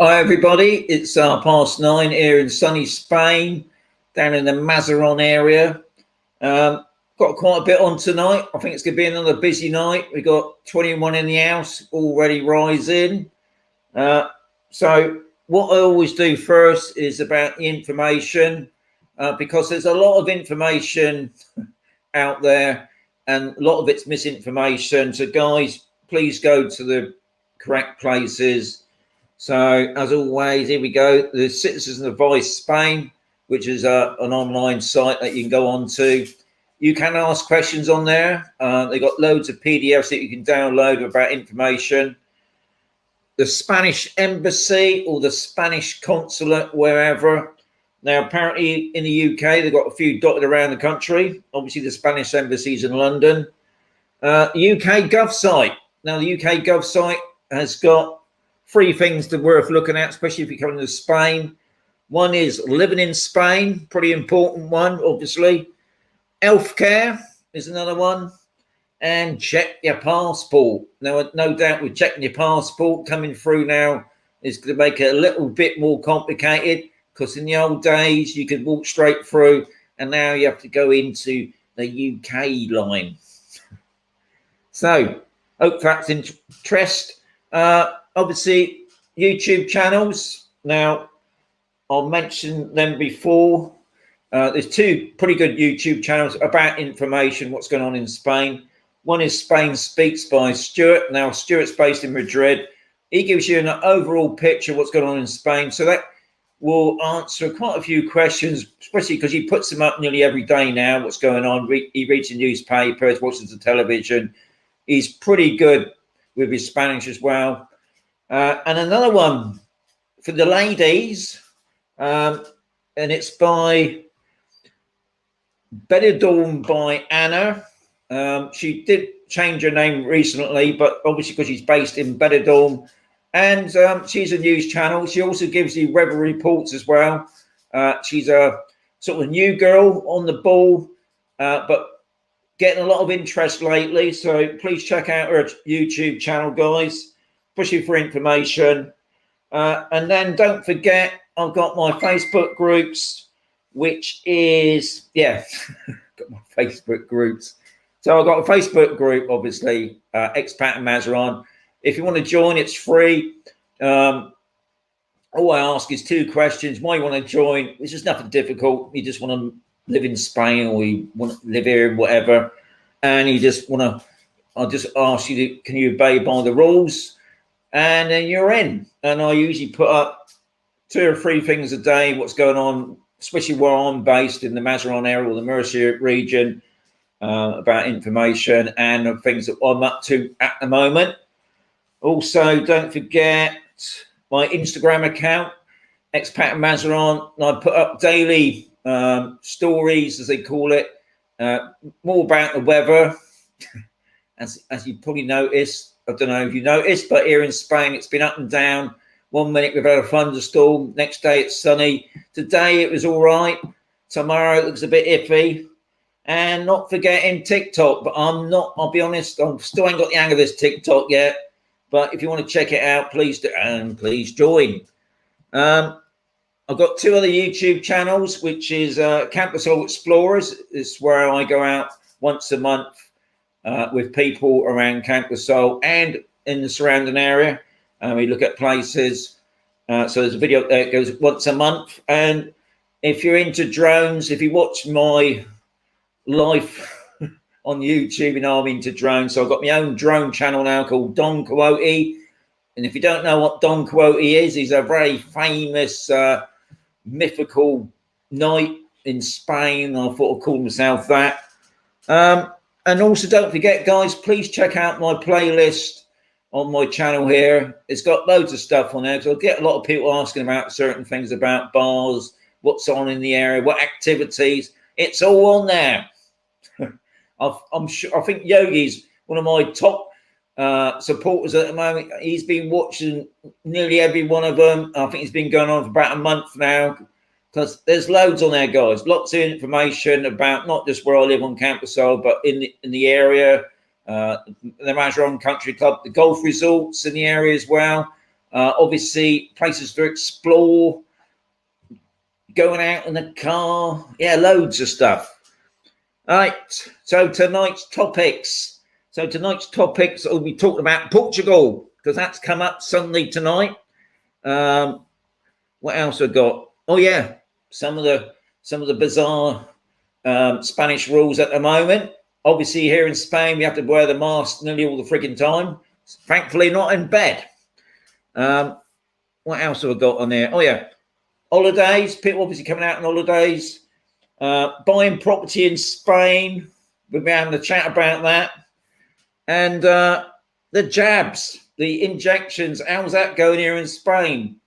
Hi everybody, it's 9:30 here in sunny Spain, down in the Mazaron area. Got quite a bit on tonight. I think it's going to be another busy night. We've got 21 in the house, already rising. So what I always do first is about the information, because there's a lot of information out there and a lot of it's misinformation. So guys, please go to the correct places. So as always, here we go. The Citizens Advice Spain, which is an online site that you can go on to. You can ask questions on there. They've got loads of PDFs that you can download about information. The Spanish Embassy or the Spanish Consulate, wherever. Now, apparently in the UK, they've got a few dotted around the country. Obviously, the Spanish Embassy is in London. UK Gov site. Now, the UK Gov site has got 3 things that are worth looking at, especially if you're coming to Spain. One is living in Spain, pretty important one, obviously. Healthcare is another one. And check your passport. Now, no doubt with checking your passport coming through now is going to make it a little bit more complicated, because in the old days you could walk straight through, and now you have to go into the UK line. So, hope that's interest. Obviously, YouTube channels. Now, I'll mention them before. There's 2 pretty good YouTube channels about information, what's going on in Spain. One is Spain Speaks by Stuart. Now, Stuart's based in Madrid. He gives you an overall picture of what's going on in Spain. So that will answer quite a few questions, especially because he puts them up nearly every day now, what's going on. He reads the newspapers, watches the television. He's pretty good with his Spanish as well. And another one for the ladies, and it's by Better Dawn by Anna. She did change her name recently, but obviously because she's based in Better Dawn, and she's a news channel. She also gives you weather reports as well. She's a sort of new girl on the ball, but getting a lot of interest lately. So please check out her YouTube channel, guys, especially for information. And then don't forget, I've got my Facebook groups, which is, got my Facebook groups. So I've got a Facebook group, obviously, Expat and Mazaron. If you want to join, it's free. All I ask is 2 questions. Why you want to join? It's just nothing difficult. You just want to live in Spain, or you want to live here, whatever. And you just want to, I'll just ask you, can you obey by the rules? And then you're in. And I usually put up 2 or 3 things a day, what's going on, especially where I'm based in the Mazaron area or the Murcia region, about information and the things that I'm up to at the moment. Also, don't forget my Instagram account, Expat and Mazaron. I put up daily stories, as they call it, more about the weather. As you probably noticed, I don't know if you noticed, but here in Spain, it's been up and down. 1 minute we've had a thunderstorm, next day it's sunny. Today it was all right. Tomorrow it looks a bit iffy. And not forgetting TikTok, but I'll be honest, I still ain't got the hang of this TikTok yet. But if you want to check it out, please do, and please join. I've got 2 other YouTube channels, which is Campusol Explorers. It's where I go out once a month with people around Campusol and in the surrounding area. We look at places. So there's a video there that goes once a month. And if you're into drones, if you watch my life on YouTube, and I'm into drones, so I've got my own drone channel now called Don Quixote. And if you don't know what Don Quixote is, he's a very famous mythical knight in Spain. I thought I'd call myself that. And also don't forget, guys, please check out my playlist on my channel here. It's got loads of stuff on there, because I get a lot of people asking about certain things, about bars, what's on in the area, what activities. It's all on there. I'm sure. I think Yogi's one of my top supporters at the moment. He's been watching nearly every one of them. I think it's been going on for about a month now, because there's loads on there, guys. Lots of information about not just where I live on Campusol, but in the area, the Mazaron Country Club, the golf resorts in the area as well. Obviously, places to explore, going out in the car, yeah, loads of stuff. All right, so tonight's topics. We'll be talking about Portugal, because that's come up suddenly tonight. What else I got? Oh yeah, some of the bizarre Spanish rules at the moment. Obviously, here in Spain, we have to wear the mask nearly all the freaking time. Thankfully, not in bed. What else have I got on there? Oh yeah, holidays. People obviously coming out on holidays. Buying property in Spain. We'll be having a chat about that. And the jabs, the injections. How's that going here in Spain?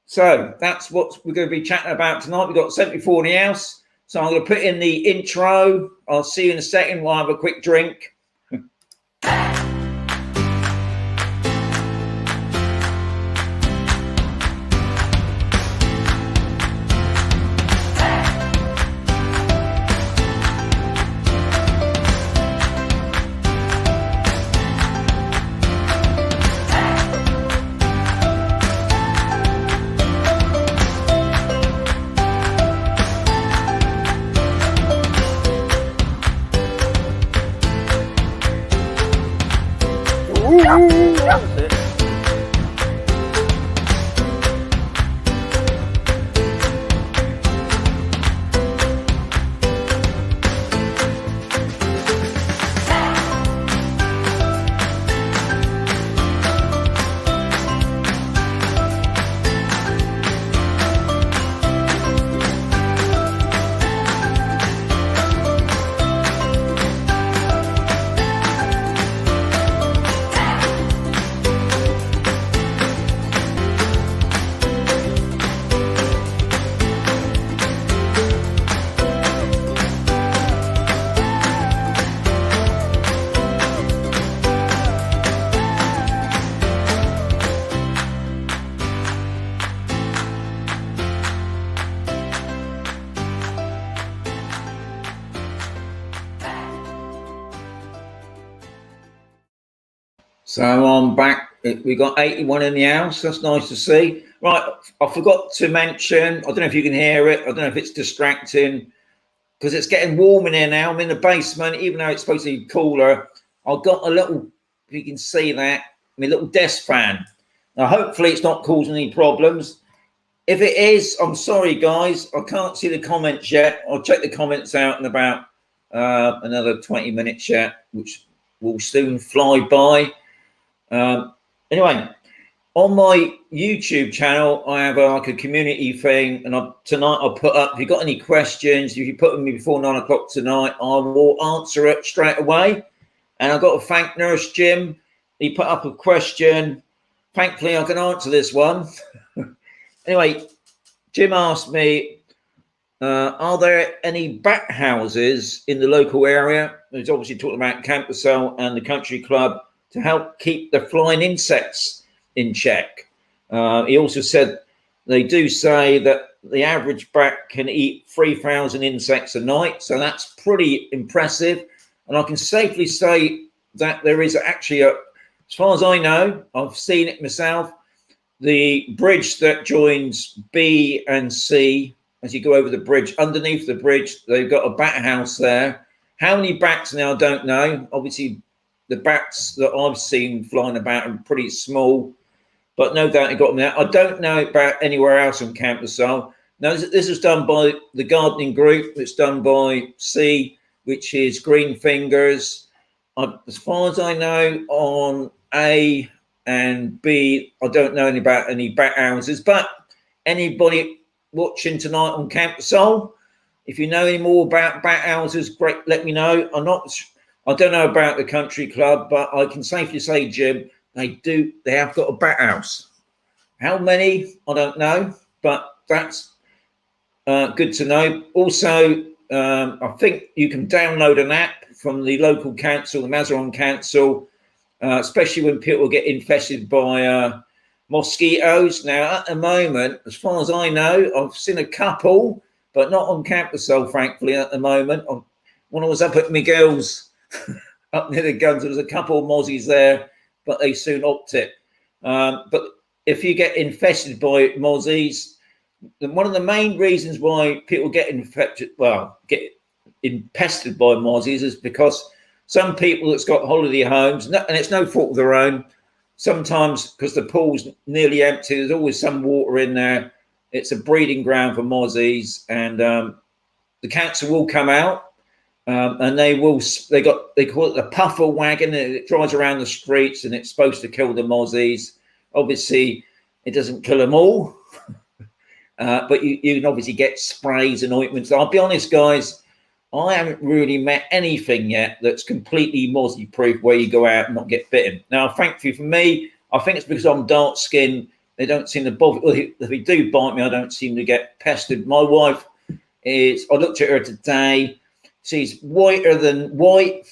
So that's what we're going to be chatting about tonight. We've got 74 in the house. So I'm going to put in the intro. I'll see you in a second. We'll have a quick drink. So I'm back. We got 81 in the house. That's nice to see. Right, I forgot to mention, I don't know if you can hear it. I don't know if it's distracting, because it's getting warm in here now. I'm in the basement, even though it's supposed to be cooler. I've got a little, if you can see that, my little desk fan. Now, hopefully it's not causing any problems. If it is, I'm sorry, guys. I can't see the comments yet. I'll check the comments out in about another 20 minutes yet, which will soon fly by. Anyway, on my YouTube channel, I have like a community thing, and tonight I'll put up, if you've got any questions, if you put them before 9 o'clock tonight, I will answer it straight away. And I've got to thank Nurse Jim. He put up a question. Thankfully, I can answer this one. Anyway, Jim asked me, are there any bat houses in the local area? He's obviously talking about Campbell and the country club, to help keep the flying insects in check. He also said they do say that the average bat can eat 3,000 insects a night, so that's pretty impressive. And I can safely say that there is actually, as far as I know, I've seen it myself, the bridge that joins B and C, as you go over the bridge, underneath the bridge, they've got a bat house there. How many bats now, I don't know. Obviously, the bats that I've seen flying about are pretty small, but no doubt he got them there. I don't know about anywhere else on Camp Now, this is done by the gardening group. It's done by C, which is Green Fingers. As far as I know, on A and B, I don't know about any bat houses, but anybody watching tonight on Camp if you know any more about bat houses, great, let me know. I don't know about the country club, but I can safely say, Jim, they have got a bat house. How many? I don't know, but that's good to know. Also, I think you can download an app from the local council, the Mazaron Council, especially when people get infested by mosquitoes. Now, at the moment, as far as I know, I've seen a couple, but not on Campus, thankfully, at the moment. When I was up at Miguel's, up near the guns, there was a couple of mozzies there, but they soon upped it. But if you get infested by mozzies, one of the main reasons why people get infected, get infested by mozzies, is because some people that's got holiday homes, and it's no fault of their own, sometimes because the pool's nearly empty, there's always some water in there. It's a breeding ground for mozzies, and the council will come out, and they call it the puffer wagon, and it drives around the streets, and it's supposed to kill the mozzies. Obviously, it doesn't kill them all, but you can obviously get sprays and ointments. I'll be honest, guys, I haven't really met anything yet that's completely mozzie proof where you go out and not get bitten. Now, thankfully for me, I think it's because I'm dark skinned. They don't seem to bother. If they do bite me, I don't seem to get pestered. My wife I looked at her today. She's whiter than white,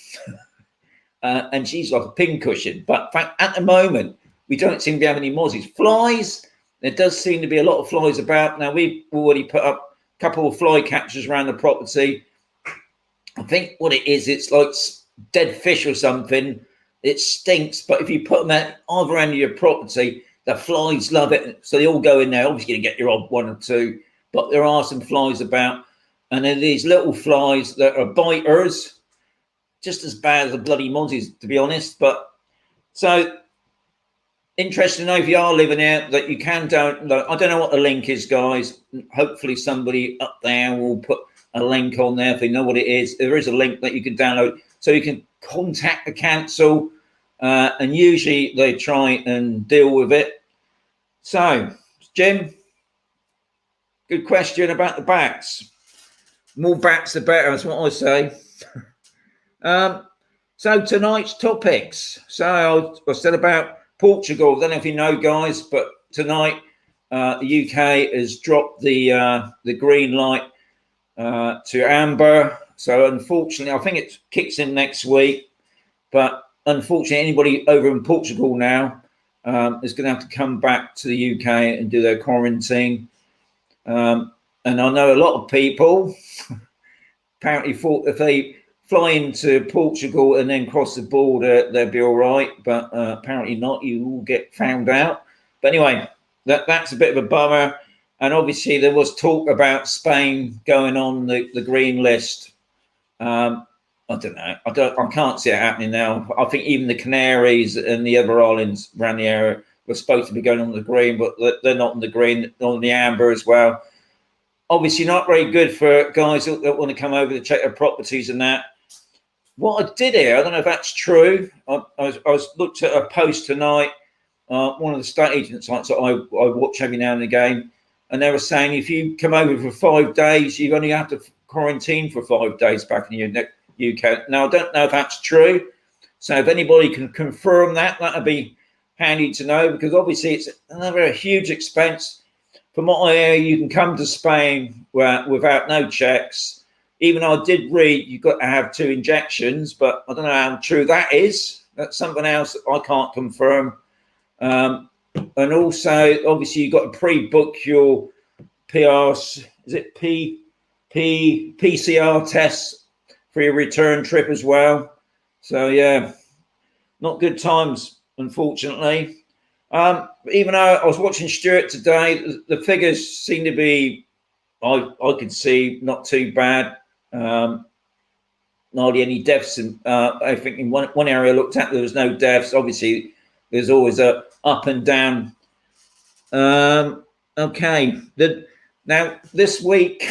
and she's like a pincushion. But in fact, at the moment, we don't seem to have any mozzies. Flies, there does seem to be a lot of flies about. Now, we've already put up a couple of fly catchers around the property. I think what it is, it's like dead fish or something. It stinks, but if you put them at either end of your property, the flies love it. So they all go in there. Obviously, going to get your odd one or two, but there are some flies about. And then these little flies that are biters, just as bad as the bloody mozzies, to be honest. But so interesting to know if you are living out that you can download. I don't know what the link is, guys. Hopefully somebody up there will put a link on there if they know what it is. There is a link that you can download, so you can contact the council, and usually they try and deal with it. So, Jim, good question about the bats. More bats, the better. That's what I say. So tonight's topics. So I said about Portugal. I don't know if you know, guys, but tonight the UK has dropped the green light to amber. So unfortunately, I think it kicks in next week. But unfortunately, anybody over in Portugal now is going to have to come back to the UK and do their quarantine. And I know a lot of people apparently thought if they fly into Portugal and then cross the border, they'll be all right. But apparently not. You will get found out. But anyway, that's a bit of a bummer. And obviously, there was talk about Spain going on the green list. I don't know. I can't see it happening now. I think even the Canaries and the other islands around the area were supposed to be going on the green, but they're not on the green, they're on the amber as well. Obviously, not very good for guys that want to come over to check their properties and that. What I did here, I don't know if that's true. I was looked at a post tonight, one of the estate agent sites that I watch every now and again, and they were saying if you come over for 5 days, you only have to quarantine for 5 days back in the UK. Now, I don't know if that's true. So if anybody can confirm that, that'd be handy to know, because obviously it's another huge expense. From what I hear, you can come to Spain without no checks. Even though I did read you've got to have 2 injections, but I don't know how true that is. That's something else that I can't confirm. And also, obviously, you've got to pre-book your PCR tests for your return trip as well. So, yeah, not good times, unfortunately. Even though I was watching Stuart today, the figures seem to be, I could see, not too bad. Hardly any deaths. I think in one area I looked at, there was no deaths. Obviously, there's always a up and down. Okay. Now, this week,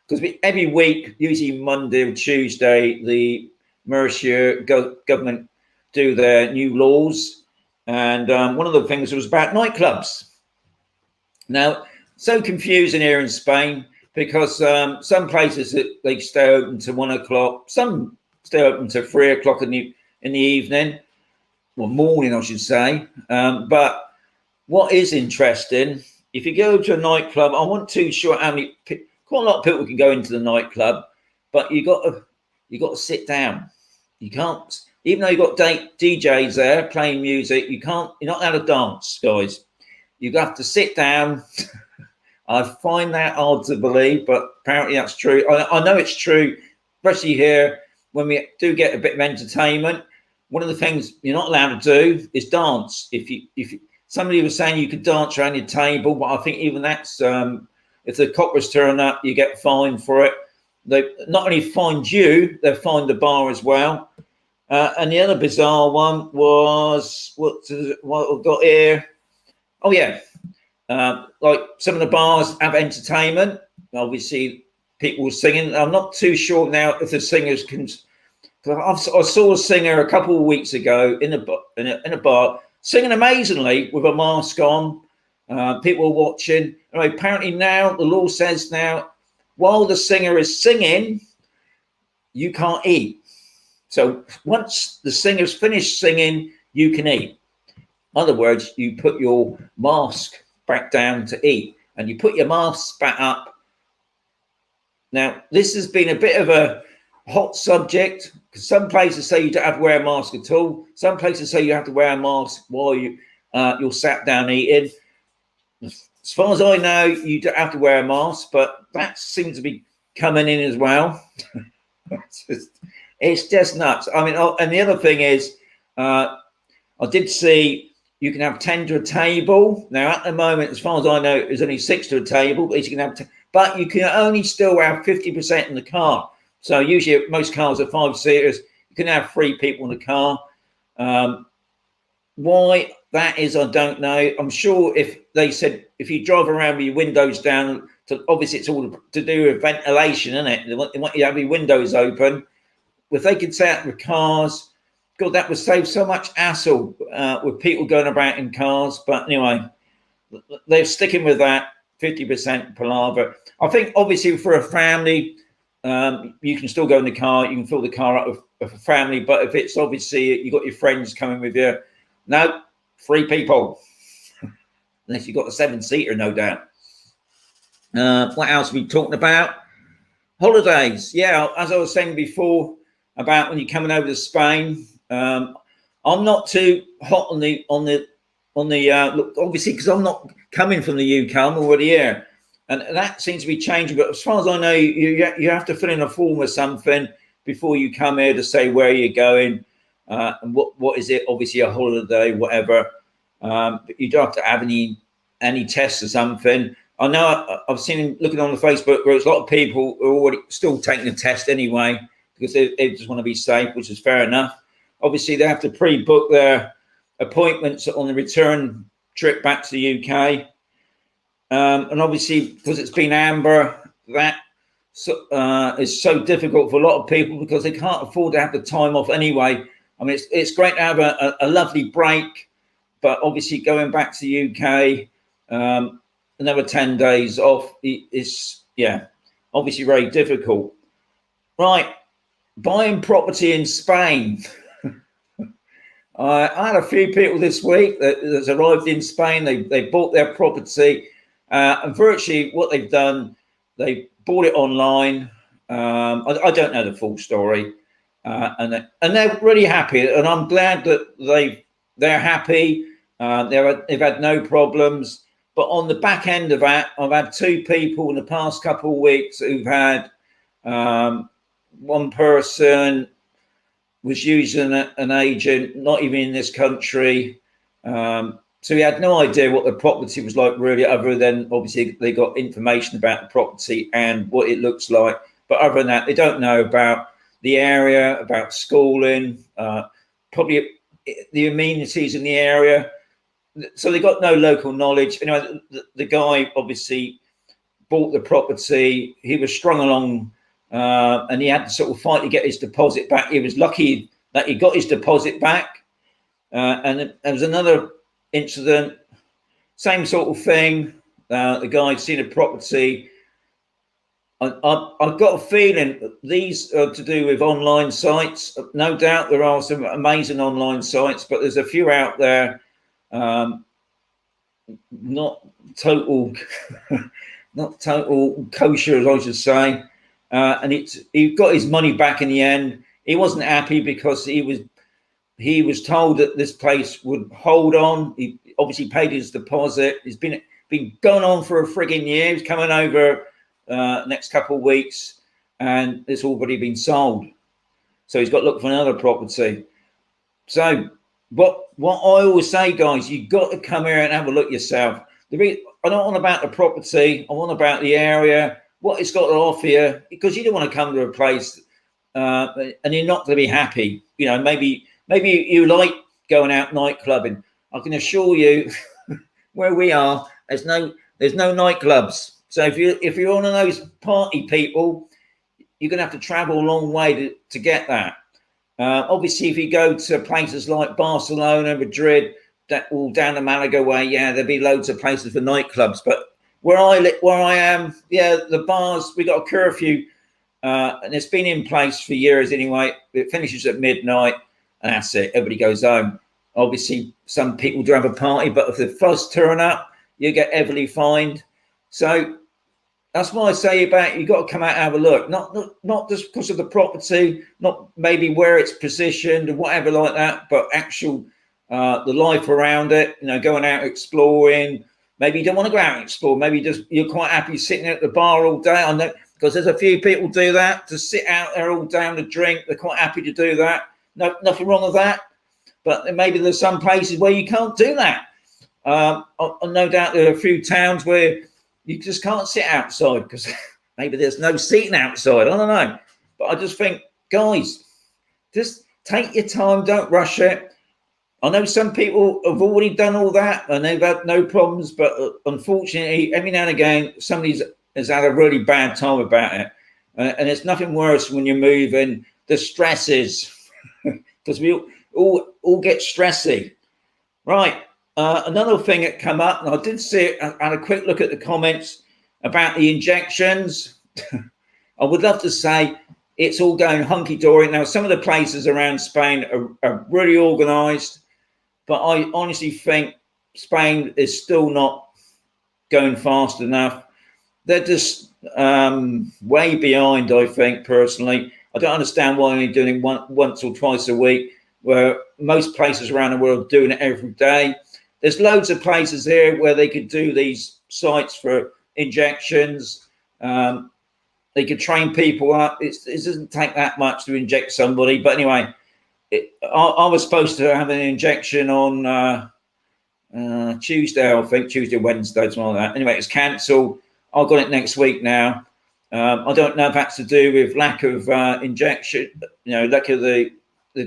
because every week, usually Monday or Tuesday, the Mercia government do their new laws. And one of the things was about nightclubs. Now, so confusing here in Spain, because some places they stay open to 1 o'clock, some stay open to 3 o'clock in the evening, or morning, I should say. But what is interesting, if you go to a nightclub, I'm not too sure how many, quite a lot of people can go into the nightclub, but you got to sit down. You can't, even though you've got DJs there playing music, you're not allowed to dance, guys. You have to sit down. I find that hard to believe, but apparently that's true. I know it's true, especially here when we do get a bit of entertainment. One of the things you're not allowed to do is dance. somebody was saying you could dance around your table, but I think even that's if the coppers turn up, you get fined for it. They not only fined you, they fined the bar as well. And the other bizarre one was what I've got here. Oh yeah, like some of the bars have entertainment. Obviously, people singing. I'm not too sure now if the singers can. I saw a singer a couple of weeks ago in a bar singing amazingly with a mask on. People were watching. And apparently now the law says now, while the singer is singing, you can't eat. So once the singer's finished singing, you can eat. In other words, you put your mask back down to eat, and you put your mask back up. Now, this has been a bit of a hot subject, because some places say you don't have to wear a mask at all. Some places say you have to wear a mask while you're sat down eating. As far as I know, you don't have to wear a mask, but that seems to be coming in as well. It's just nuts. I mean, and the other thing is, I did see you can have 10 to a table. Now, at the moment, as far as I know, there's only 6 to a table, but you can have, but you can only still have 50% in the car. So usually most cars are 5-seaters. You can have 3 people in the car. Why that is, I don't know. I'm sure if they said if you drive around with your windows down, obviously it's all to do with ventilation, isn't it? They want you to have your windows open. If they could say out with cars, God, that would save so much hassle with people going about in cars. But anyway, they're sticking with that 50% palaver. I think obviously for a family, you can still go in the car. You can fill the car up with a family. But if it's obviously you got your friends coming with you, no, 3 people. Unless you've got a 7-seater, no doubt. What else are we talking about? Holidays. Yeah, as I was saying before about when you're coming over to Spain, I'm not too hot on the look, obviously, because I'm not coming from the UK. I'm already here, and that seems to be changing. But as far as I know, you have to fill in a form or something before you come here to say where you're going and what is it. Obviously, a holiday, whatever. But you don't have to have any tests or something. I know I've seen looking on the Facebook groups, a lot of people are already still taking the test anyway because they just want to be safe, which is fair enough. Obviously, they have to pre-book their appointments on the return trip back to the UK. And obviously, because it's been amber, that is so difficult for a lot of people because they can't afford to have the time off anyway. I mean, it's great to have a lovely break, but obviously going back to the UK, another 10 days off is, yeah, obviously very difficult. Right, buying property in Spain. I had a few people this week that's arrived in Spain. They bought their property, and virtually what they've done, they bought it online. I don't know the full story, and they're really happy, and I'm glad that they're happy. They've had no problems. But on the back end of that, I've had 2 people in the past couple of weeks who've had one person was using an agent, not even in this country. So he had no idea what the property was like really, other than obviously they got information about the property and what it looks like. But other than that, they don't know about the area, about schooling, probably the amenities in the area. So they got no local knowledge. You know, the guy obviously bought the property. He was strung along and he had to sort of fight to get his deposit back. He was lucky that he got his deposit back. And there was another incident, same sort of thing. The guy had seen a property. I've got a feeling these are to do with online sites. No doubt there are some amazing online sites, but there's a few out there not total kosher, as I should say. And he got his money back in the end. He wasn't happy because he was told that this place would hold on. He obviously paid his deposit. It's been going on for a frigging year. He's coming over next couple of weeks, and it's already been sold. So he's got to look for another property. So what I always say, guys, you got to come here and have a look yourself. I don't want about the property. I want about the area, what it's got to offer you, because you don't want to come to a place and you're not going to be happy. You know, maybe you like going out night clubbing. I can assure you, where we are, there's no nightclubs. So if you're one of those party people, you're going to have to travel a long way to get that. Obviously, if you go to places like Barcelona, Madrid, all down the Malaga way, yeah, there'll be loads of places for nightclubs. But where I am, yeah, the bars, we got a curfew, and it's been in place for years anyway. It finishes at midnight, and that's it. Everybody goes home. Obviously, some people do have a party, but if the fuzz turn up, you get heavily fined. So that's why I say about you got to come out and have a look, not just because of the property, not maybe where it's positioned or whatever like that, but actual the life around it. You know, going out exploring. Maybe you don't want to go out and explore. Maybe you're quite happy sitting at the bar all day. I know, because there's a few people do that, to sit out there all day and drink. They're quite happy to do that. No, nothing wrong with that. But maybe there's some places where you can't do that. No doubt there are a few towns where you just can't sit outside because maybe there's no seating outside. I don't know. But I just think, guys, just take your time. Don't rush it. I know some people have already done all that and they've had no problems. But unfortunately, every now and again, somebody has had a really bad time about it. And it's nothing worse when you're moving. The stresses, because we all get stressy. Right. Another thing that come up, and I did see it, I had a quick look at the comments about the injections. I would love to say it's all going hunky-dory. Now, some of the places around Spain are really organised, but I honestly think Spain is still not going fast enough. They're just way behind, I think, personally. I don't understand why they're doing it once or twice a week, where most places around the world are doing it every day. There's loads of places here where they could do these sites for injections. They could train people up. It doesn't take that much to inject somebody. But anyway, I was supposed to have an injection on Tuesday, I think, Tuesday, Wednesday, something like that. Anyway, it's cancelled. I've got it next week now. I don't know if that's to do with lack of injection, lack of the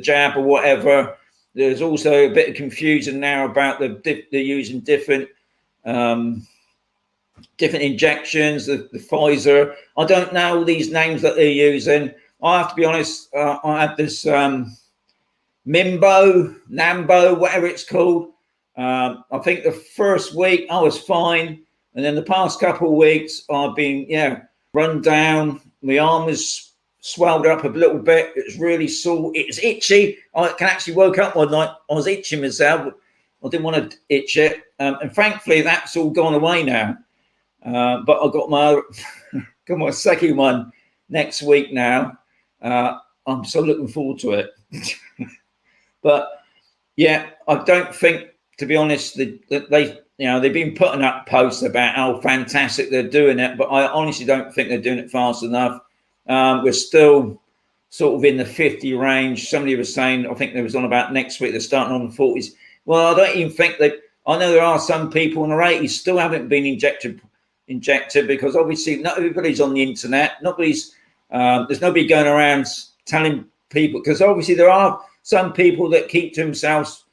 jab or whatever. There's also a bit of confusion now about they're using different injections, the Pfizer. I don't know these names that they're using. I have to be honest. I had this Nambo, whatever it's called. I think the first week I was fine, and then the past couple of weeks I've been run down. My arm was swelled up a little bit. It was really sore. It was itchy. I can actually woke up one night. I was itching myself. I didn't want to itch it, and thankfully that's all gone away now. But I got my second one next week now. I'm so looking forward to it. But yeah, I don't think, to be honest, that they've been putting up posts about how fantastic they're doing it, but I honestly don't think they're doing it fast enough. We're still sort of in the 50 range. Somebody was saying, I think there was on about next week, they're starting on the 40s. Well, I don't even think that. I know there are some people in the 80s still haven't been injected because obviously not everybody's on the internet. There's nobody going around telling people, because obviously there are some people that keep to themselves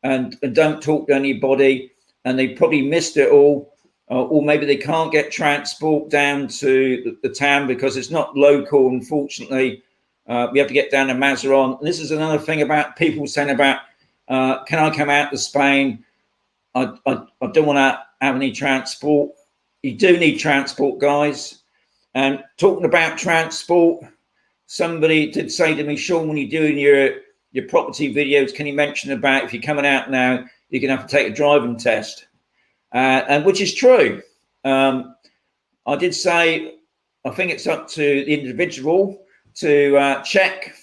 and don't talk to anybody, and they probably missed it all. Or maybe they can't get transport down to the town because it's not local, unfortunately. We have to get down to Mazaron. And this is another thing about people saying about, can I come out to Spain? I don't want to have any transport. You do need transport, guys. And talking about transport, somebody did say to me, Sean, when you're doing your property videos, can you mention about if you're coming out now, you're going to have to take a driving test? And which is true. I did say, I think it's up to the individual to check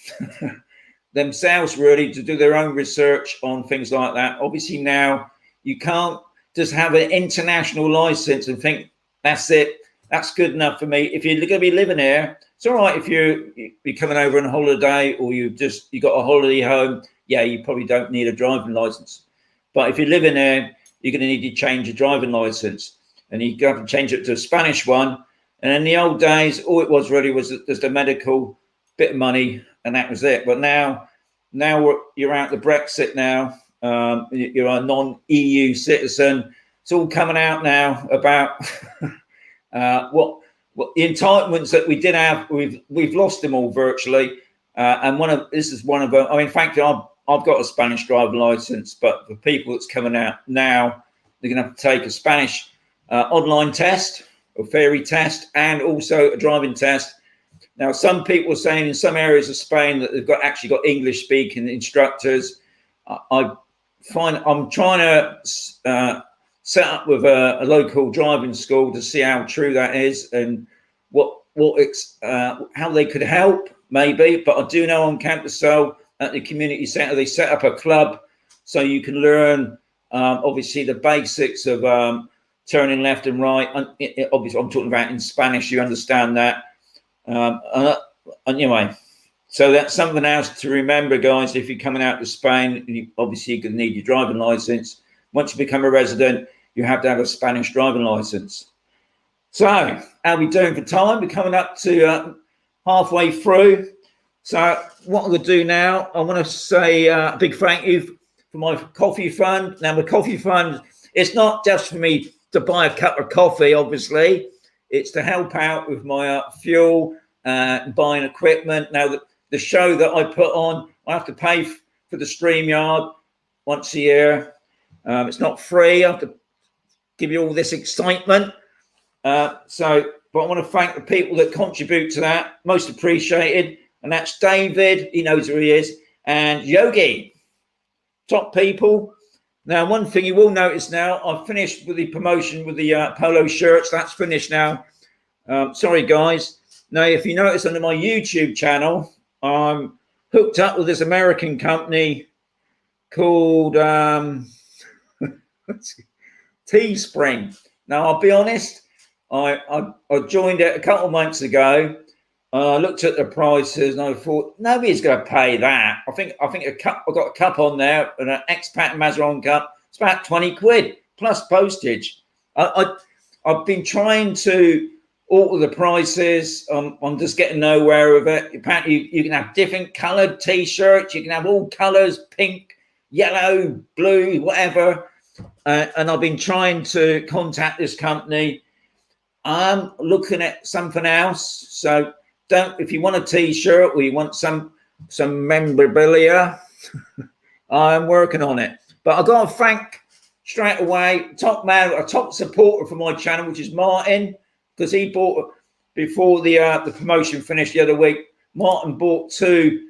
themselves, really, to do their own research on things like that. Obviously now you can't just have an international license and think that's it, that's good enough for me. If you're going to be living here, it's all right if you're coming over on holiday or you got a holiday home, yeah, you probably don't need a driving license. But if you live in there, you're going to need to change your driving license, and you have to change it to a Spanish one. And in the old days, all it was really was just a medical bit of money, and that was it. But now you're out the Brexit now. You're a non-EU citizen. It's all coming out now about what the entitlements that we did have. We've lost them all virtually. And this is one of them. I mean, frankly, I've got a Spanish driving license, but for people that's coming out now, they're going to have to take a Spanish online test, a theory test, and also a driving test. Now, some people are saying in some areas of Spain that they've actually got English speaking instructors. I'm trying to set up with a local driving school to see how true that is and how they could help maybe. But I do know on Campersol at the community centre they set up a club so you can learn obviously the basics of turning left and right. And obviously, I'm talking about in Spanish. You understand that. Anyway, so that's something else to remember, guys. If you're coming out to Spain, obviously you're going to need your driving license. Once you become a resident, you have to have a Spanish driving license. So, how are we doing for time? We're coming up to halfway through. So, what I'm going to do now, I want to say a big thank you for my coffee fund. Now, the coffee fund, it's not just for me to buy a cup of coffee, obviously. It's to help out with my fuel, buying equipment. Now, the show that I put on, I have to pay for the StreamYard once a year. It's not free. I have to give you all this excitement. But I want to thank the people that contribute to that. Most appreciated. And that's David. He knows who he is. And Yogi. Top people. Now, one thing you will notice now, I've finished with the promotion with the polo shirts. That's finished now. Sorry, guys. Now, if you notice under my YouTube channel, I'm hooked up with this American company called Teespring. Now, I'll be honest, I joined it a couple of months ago. I looked at the prices and I thought nobody's going to pay that. I think a cup. I've got a cup on there, an Expat Mazaron cup. It's about 20 quid plus postage. I've been trying to alter the prices. I'm just getting nowhere with it. Apparently, you can have different coloured T-shirts. You can have all colours: pink, yellow, blue, whatever. And I've been trying to contact this company. I'm looking at something else. So if you want a T-shirt or you want some memorabilia, I'm working on it. But I've got to thank straight away top man, a top supporter for my channel, which is Martin, because he bought before the promotion finished the other week. Martin bought 2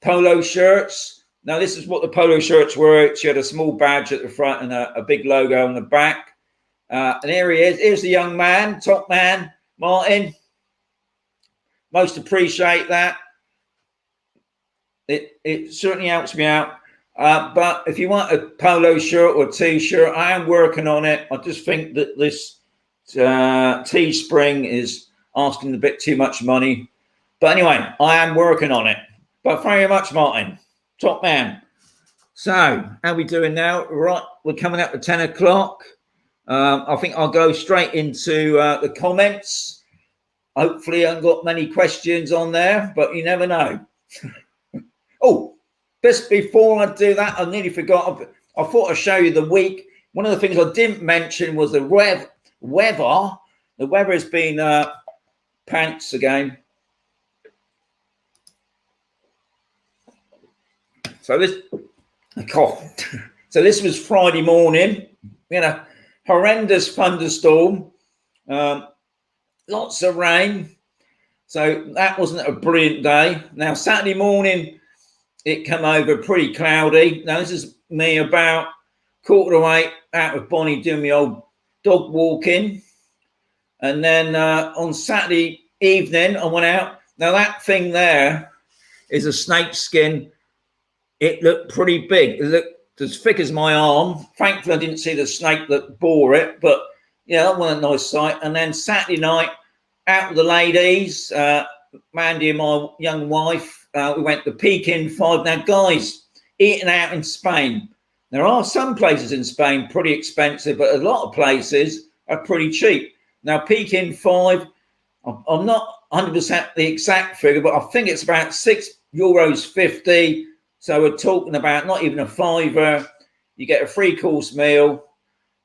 polo shirts. Now, this is what the polo shirts were. She had a small badge at the front and a big logo on the back. And here he is. Here's the young man, top man, Martin. Most appreciate that. It certainly helps me out. But if you want a polo shirt or a T-shirt, I am working on it. I just think that this Teespring is asking a bit too much money. But anyway, I am working on it. But thank you very much, Martin. Top man. So, how are we doing now? Right, we're coming up to 10 o'clock. I think I'll go straight into the comments. Hopefully, I haven't got many questions on there, but you never know. Oh, just before I do that, I nearly forgot. I thought I'd show you the week. One of the things I didn't mention was the weather. The weather has been pants again. So this was Friday morning. We had a horrendous thunderstorm, lots of rain. So that wasn't a brilliant day. Now Saturday morning, it came over pretty cloudy. Now this is me about 7:45 out with Bonnie doing my old dog walking, and then on Saturday evening I went out. Now that thing there is a snake skin. It looked pretty big. It looked as thick as my arm. Thankfully, I didn't see the snake that bore it, but yeah, that was a nice sight. And then Saturday night, out with the ladies, Mandy and my young wife, we went to Pekin 5. Now, guys, eating out in Spain. There are some places in Spain pretty expensive, but a lot of places are pretty cheap. Now, Peking 5, I'm not 100% the exact figure, but I think it's about €6.50. So we're talking about not even a fiver. You get a 3-course meal.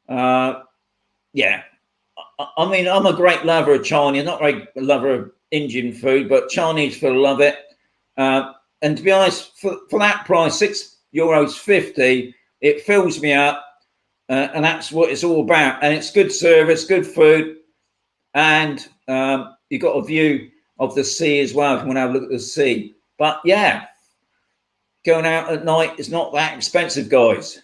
Yeah. I mean, I'm a great lover of Chinese, not a lover of Indian food, but Chinese food, love it. And to be honest, for that price, €6.50, it fills me up. And that's what it's all about. And it's good service, good food. And you've got a view of the sea as well if you want to have a look at the sea. But yeah, going out at night is not that expensive, guys.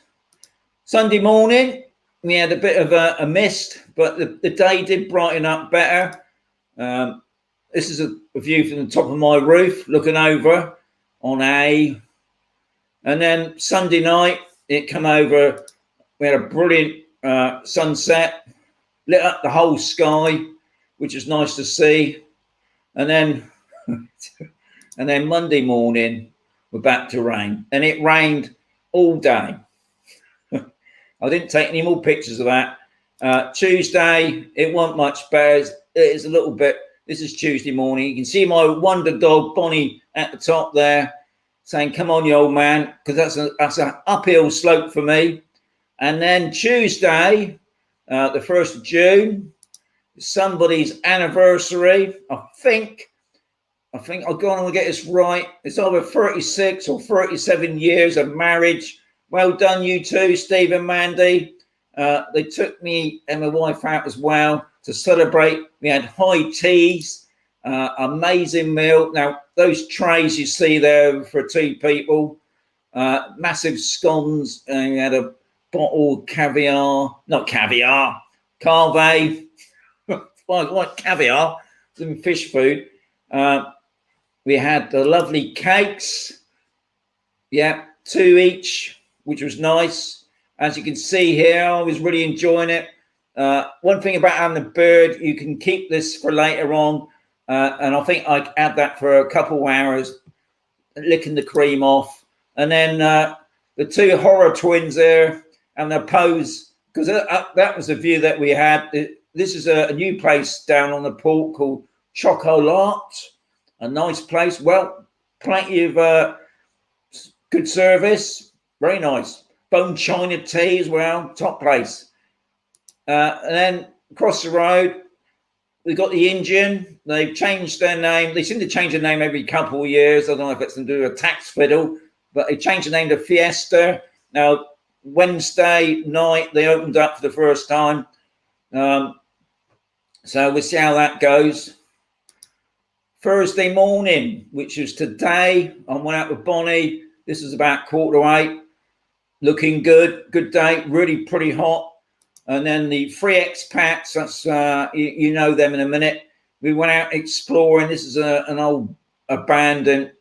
Sunday morning, we had a bit of a mist, but the day did brighten up better. This is a view from the top of my roof, looking over on A. And then Sunday night, it came over. We had a brilliant sunset, lit up the whole sky, which is nice to see. And then, and then Monday morning, we're back to rain, and it rained all day. I didn't take any more pictures of that. Tuesday, it wasn't much better. It is a little bit. This is Tuesday morning. You can see my wonder dog Bonnie at the top there, saying, "Come on, you old man," because that's an uphill slope for me. And then Tuesday, the 1st of June, somebody's anniversary. I think I'll go on and get this right. It's over 36 or 37 years of marriage. Well done, you two, Steve and Mandy. They took me and my wife out as well to celebrate. We had high teas, amazing meal. Now, those trays you see there for 2 people, massive scones, and we had a bottled caviar, not caviar, carve. Like caviar, some fish food. We had the lovely cakes. Yeah, 2 each, which was nice. As you can see here, I was really enjoying it. One thing about having a bird, you can keep this for later on. And I think I'd add that for a couple of hours, licking the cream off. And then the 2 horror twins there and their pose, because that was the view that we had. This is a new place down on the port called Chocolat, a nice place. Well, plenty of good service, very nice. Bone china tea as well, top place. And then across the road, we got the Indian. They've changed their name. They seem to change their name every couple of years. I don't know if it's to do with a tax fiddle, but they changed the name to Fiesta. Now, Wednesday night, they opened up for the first time. So we'll see how that goes. Thursday morning, which is today, I went out with Bonnie. This is about 7:45. Looking good. Good day. Really pretty hot. And then the 3 expats, that's you know them in a minute. We went out exploring. This is an old abandoned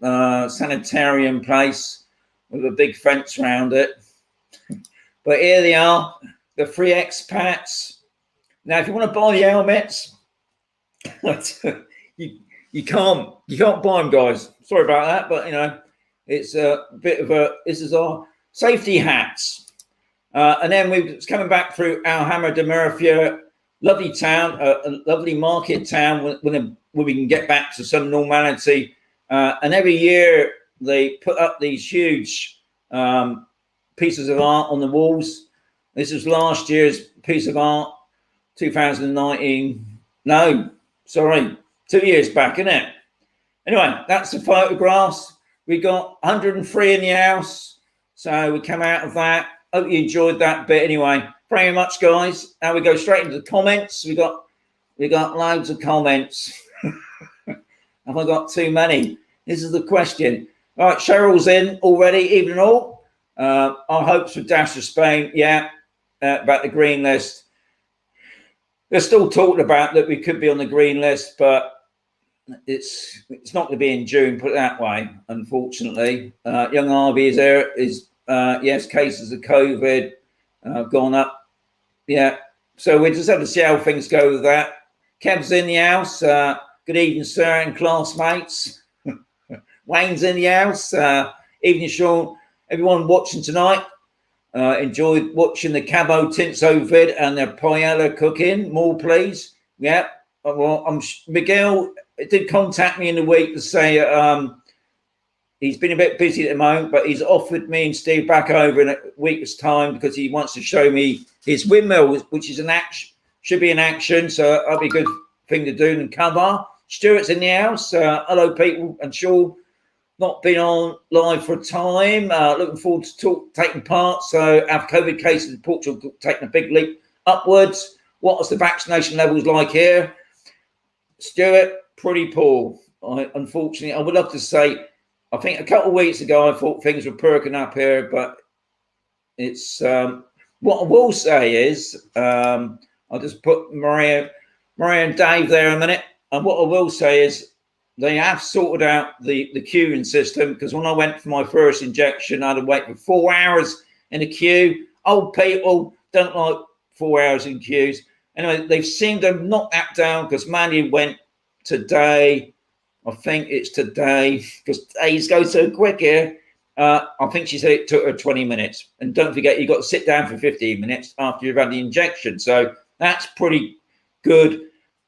sanitarium place with a big fence around it. But here they are, the 3 expats. Now, if you want to buy the helmets, you can't buy them, guys. Sorry about that, but you know, it's a bit of a. This is our safety hats, and then we're coming back through Alhambra de Murcia, lovely town, a lovely market town. When we can get back to some normality, and every year they put up these huge pieces of art on the walls. This is last year's piece of art. 2019, no, sorry, 2 years back, isn't it? Anyway, that's the photographs. We got 103 in the house, so we come out of that. Hope you enjoyed that bit. Anyway, very much, guys. Now we go straight into the comments. We got loads of comments. Have I got too many? This is the question. All right, Cheryl's in already. Evening all. Our hopes for Dash to Spain. Yeah, about the green list. They're still talking about that we could be on the green list, but it's not going to be in June, put it that way, unfortunately. Young Harvey is there. Yes, cases of COVID have gone up. Yeah, so we just have to see how things go with that. Kev's in the house. Good evening, sir, and classmates. Wayne's in the house. Evening, Sean. everyone watching tonight. Enjoyed watching the Cabo Tinso vid and the paella cooking. More, please. Yeah. Well, Miguel did contact me in the week to say he's been a bit busy at the moment, but he's offered me and Steve back over in a week's time because he wants to show me his windmill, which is should be in action. So that'll be a good thing to do and cover. Stuart's in the house. Hello, people, and Sean. Not been on live for a time. Looking forward to taking part. So our COVID cases in Portugal taking a big leap upwards. What is the vaccination levels like here? Stuart, pretty poor. Unfortunately, I would love to say, I think a couple of weeks ago, I thought things were perking up here, but it's what I will say is I'll just put Maria and Dave there a minute. And what I will say is they have sorted out the queuing system, because when I went for my first injection, I had to wait for 4 hours in a queue. Old people don't like 4 hours in queues. Anyway, they've seemed to knock that down because Mandy went today. I think it's today, because days go so quick here. I think she said it took her 20 minutes. And don't forget, you've got to sit down for 15 minutes after you've had the injection. So that's pretty good.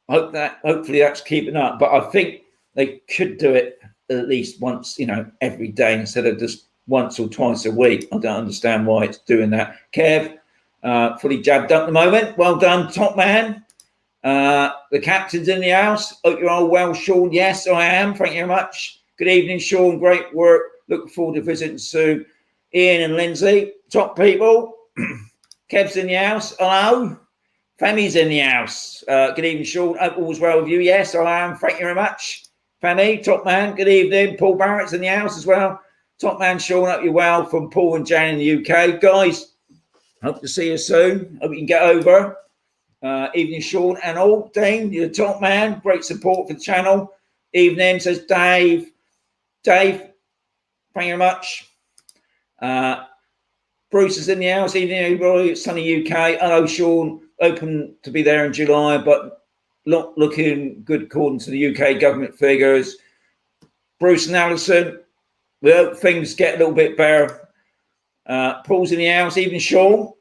Hopefully that's keeping up. But I think they could do it at least once, every day instead of just once or twice a week. I don't understand why it's doing that. Kev, fully jabbed up at the moment. Well done, top man. The captain's in the house. Hope you're all well, Sean. Yes, I am. Thank you very much. Good evening, Sean. Great work. Looking forward to visiting soon. Ian and Lindsay, top people. Kev's in the house. Hello. Femi's in the house. Good evening, Sean. Hope all's well with you. Yes, I am. Thank you very much. Femi, top man. Good evening. Paul Barrett's in the house as well. Top man, Sean. Hope you're well from Paul and Jan in the UK. Guys, hope to see you soon. Hope you can get over. Evening, Sean and all. Dane, you're the top man. Great support for the channel. Evening, says Dave. Dave, thank you very much. Bruce is in the house. Evening, everybody. It's sunny UK. Hello, Sean. Open to be there in July, but not looking good according to the UK government figures. Bruce and Alison, we hope things get a little bit better. Paul's in the house. Evening, Sean.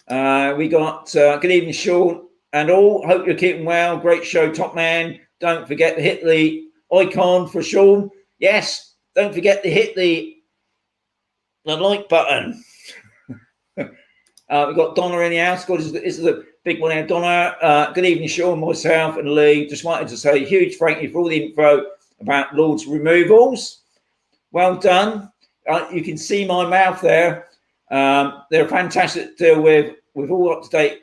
We got good evening, Sean, and all. Hope you're keeping well. Great show, top man. Don't forget to hit the icon for Sean. Yes, don't forget to hit the like button. We've got Donna in the house. God, this is a big one here, Donna. Good evening, Sean, myself, and Lee. Just wanted to say a huge thank you for all the info about Lord's removals. Well done. You can see my mouth there. They're fantastic to deal with all up-to-date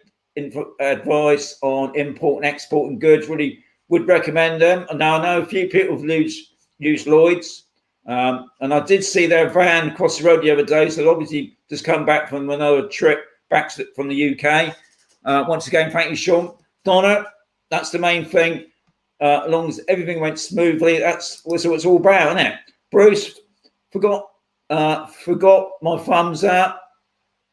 advice on import and exporting goods. Really would recommend them. And now I know a few people have used Lloyd's, and I did see their van across the road the other day, so obviously just come back from another trip back from the UK. Once again, thank you, Sean. Donna, that's the main thing. As long as everything went smoothly, that's what it's all about, isn't it? Bruce, forgot my thumbs up.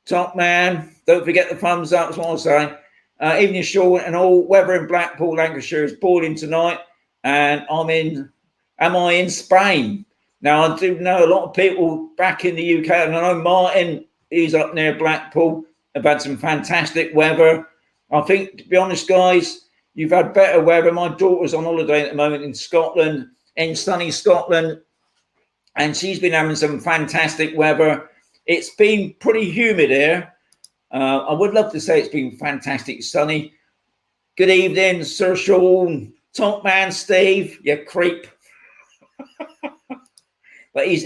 Top man, don't forget the thumbs up. That's what I'll say. Evening, Sean, and all. Weather in Blackpool, Lancashire is boiling tonight, and am I in Spain? Now, I do know a lot of people back in the UK, and I know Martin, he's up near Blackpool. I've had some fantastic weather. I think, to be honest, guys, you've had better weather. My daughter's on holiday at the moment in Scotland, in sunny Scotland, and she's been having some fantastic weather. It's been pretty humid here. I would love to say it's been fantastic sunny. Good evening, Sir Sean. Top man, Steve, you creep. But he's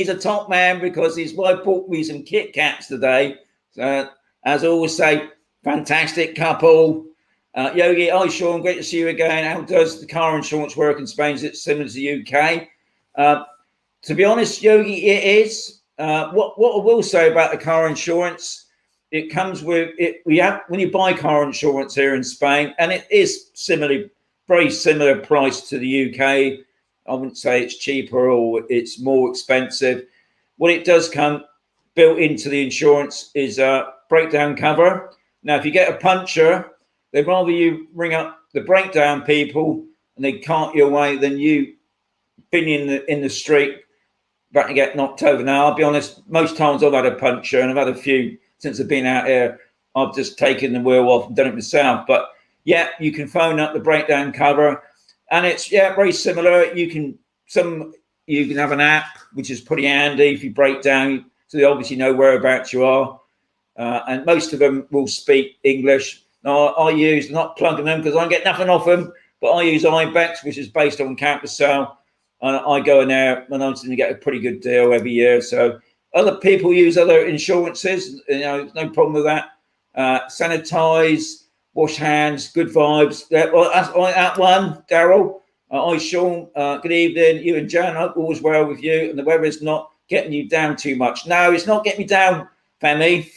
a top man because his wife bought me some Kit Kats today. So, as I always say, fantastic couple. Yogi, hi Sean, great to see you again. How does the car insurance work in Spain? Is it similar to the UK? To be honest, Yogi, it is. What I will say about the car insurance, it comes with it. When you buy car insurance here in Spain, and it is very similar price to the UK. I wouldn't say it's cheaper or it's more expensive. What it does come built into the insurance is a breakdown cover. Now, if you get a puncture, they'd rather you ring up the breakdown people and they cart you away than you being in the street about to get knocked over. Now, I'll be honest, most times I've had a puncture, and I've had a few since I've been out here. I've just taken the wheel off and done it myself. But yeah, you can phone up the breakdown cover, and it's very similar. You can have an app which is pretty handy if you break down, so they obviously know whereabouts you are, and most of them will speak English. Now, I use, not plugging them because I get nothing off them, but I use Ibex, which is based on Campus Sale. And I go in there and I'm going to get a pretty good deal every year. So other people use other insurances, no problem with that. Sanitize, wash hands, good vibes. Well, that's that one, Daryl. Hi, Sean. Good evening. You and Jan, I hope all's well with you. And the weather is not getting you down too much. No, it's not getting me down, Femi.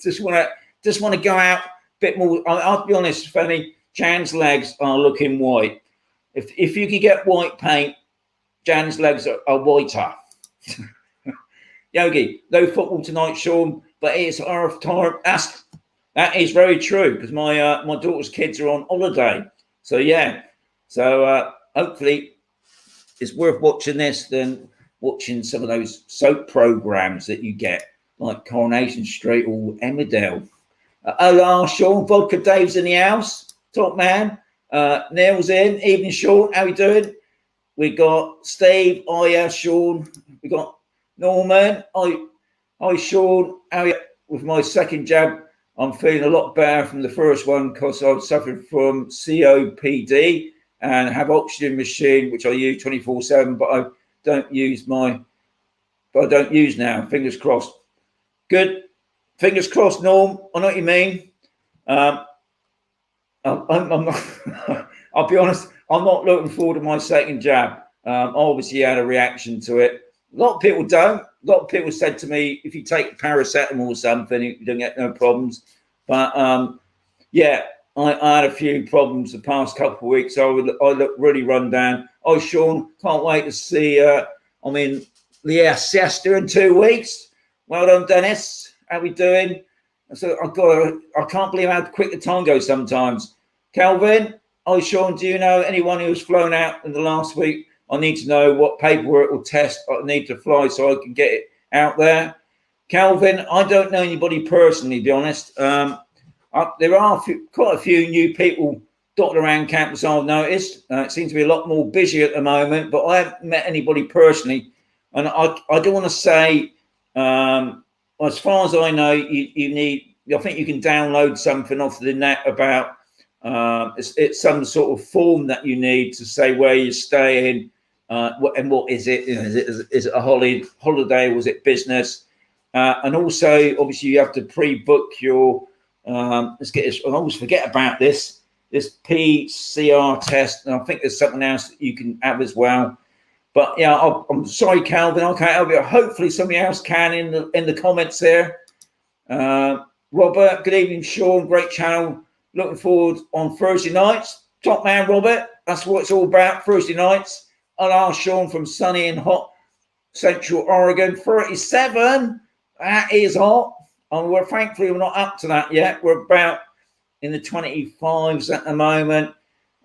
just want to go out a bit more. I'll be honest, Femi. Jan's legs are looking white. If you could get white paint, Jan's legs are whiter. Yogi, no football tonight, Sean, but it's our time. That is very true because my daughter's kids are on holiday. So yeah, hopefully it's worth watching this than watching some of those soap programs that you get like Coronation Street or Emmerdale. Hola, Sean. Vodka Dave's in the house. Top man. Neil's in. Evening, Sean. How you doing? We got Steve. Oh yeah, Sean. We got Norman. Hi, Sean. How are you? With my second jab, I'm feeling a lot better from the first one because I've suffered from COPD and have oxygen machine, which I use 24/7, but I don't use now. Fingers crossed. Good. Fingers crossed, Norm. I know what you mean. I'm not, I'll be honest, I'm not looking forward to my second jab. Obviously, I had a reaction to it. A lot of people don't. A lot of people said to me, if you take paracetamol or something, you don't get no problems. But I had a few problems the past couple of weeks. I look really run down. Oh, Sean, can't wait to see I'm in the siesta in 2 weeks. Well done, Dennis. How we doing? So I can't believe how quick the time goes sometimes. Calvin, oh, Sean, do you know anyone who's flown out in the last week? I need to know what paperwork or test I need to fly so I can get it out there. Calvin, I don't know anybody personally, to be honest. There are quite a few new people dotted around campus, I've noticed. It seems to be a lot more busy at the moment, but I haven't met anybody personally. And I don't want to say, as far as I know, you need, I think you can download something off the net about, it's some sort of form that you need to say where you're staying, and what is it? Is it a holiday or is it business? And also, obviously, you have to pre-book your, let's get this, I always forget about this PCR test. And I think there's something else that you can have as well. But yeah, I'm sorry, Calvin, I can't help you. Hopefully somebody else can in the comments there. Robert, good evening, Sean. Great channel. Looking forward on Thursday nights. Top man, Robert. That's what it's all about, Thursday nights. Hello, Sean from sunny and hot Central Oregon. 37. That is hot. And thankfully we're not up to that yet. We're about in the 25s at the moment.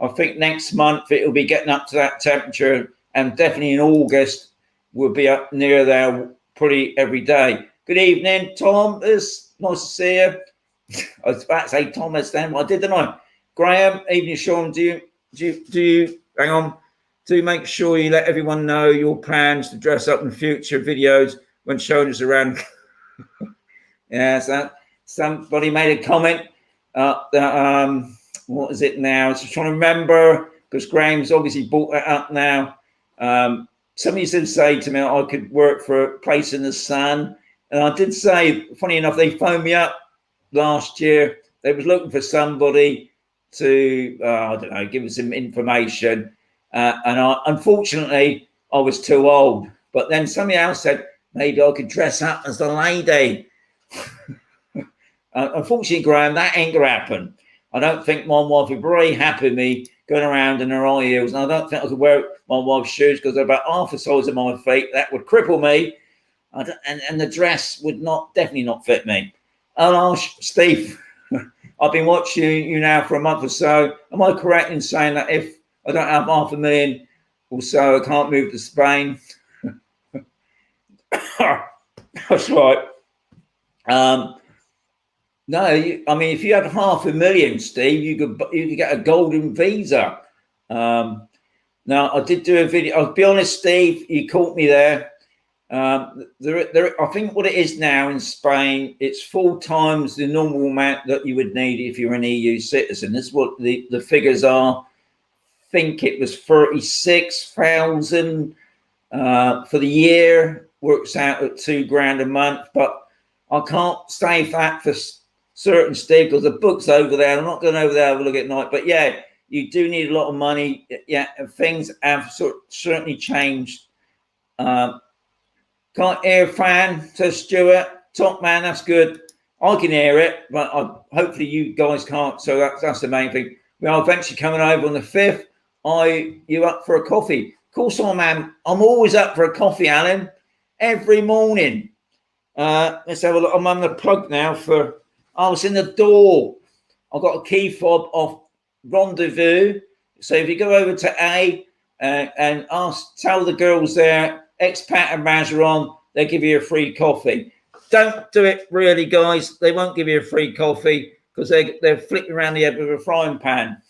I think next month it'll be getting up to that temperature. And definitely in August, we'll be up near there pretty every day. Good evening, Tom. It's nice to see you. I was about to say Thomas then. Well, I did, didn't I? Graham, evening, Sean. Do you hang on? Do make sure you let everyone know your plans to dress up in future videos when showing us around. Yeah, so somebody made a comment that what is it now? I was just trying to remember because Graham's obviously brought that up now. Somebody did say to me I could work for a place in the sun, and I did say, funny enough, they phoned me up last year. They was looking for somebody to I don't know, give us some information, and unfortunately I was too old. But then somebody else said maybe I could dress up as a lady. Unfortunately, Graham, that ain't gonna happen. I don't think my wife would be very happy with me going around in her high heels, and I don't think I could wear my wife's shoes because they're about half the size of my feet. That would cripple me, and the dress would definitely not fit me. Hello, Steve. I've been watching you now for a month or so. Am I correct in saying that if I don't have $500,000 or so, I can't move to Spain? That's right. No, I mean, if you had 500,000, Steve, you could get a golden visa. Now, I did do a video. I'll be honest, Steve, you caught me there. I think what it is now in Spain, it's 4 times the normal amount that you would need if you're an EU citizen. This is what the figures are. I think it was 36,000 for the year. Works out at £2,000 a month, but I can't say that for certain, Steve, because the book's over there. I'm not going over there to have a look at night, but yeah, you do need a lot of money. Yeah, and things have certainly changed. Can't hear a fan, says Stuart. Top man, that's good. I can hear it, but hopefully you guys can't. So that's the main thing. We are eventually coming over on the 5th. You up for a coffee? Of course I am. I'm always up for a coffee, Alan. Every morning. Let's have a look. I'm on the plug now for. It's in the door. I've got a key fob off Rendezvous. So if you go over to A and tell the girls there, Expat and Mazaron, they give you a free coffee. Don't do it, really, guys. They won't give you a free coffee because they're flicking around the head with a frying pan.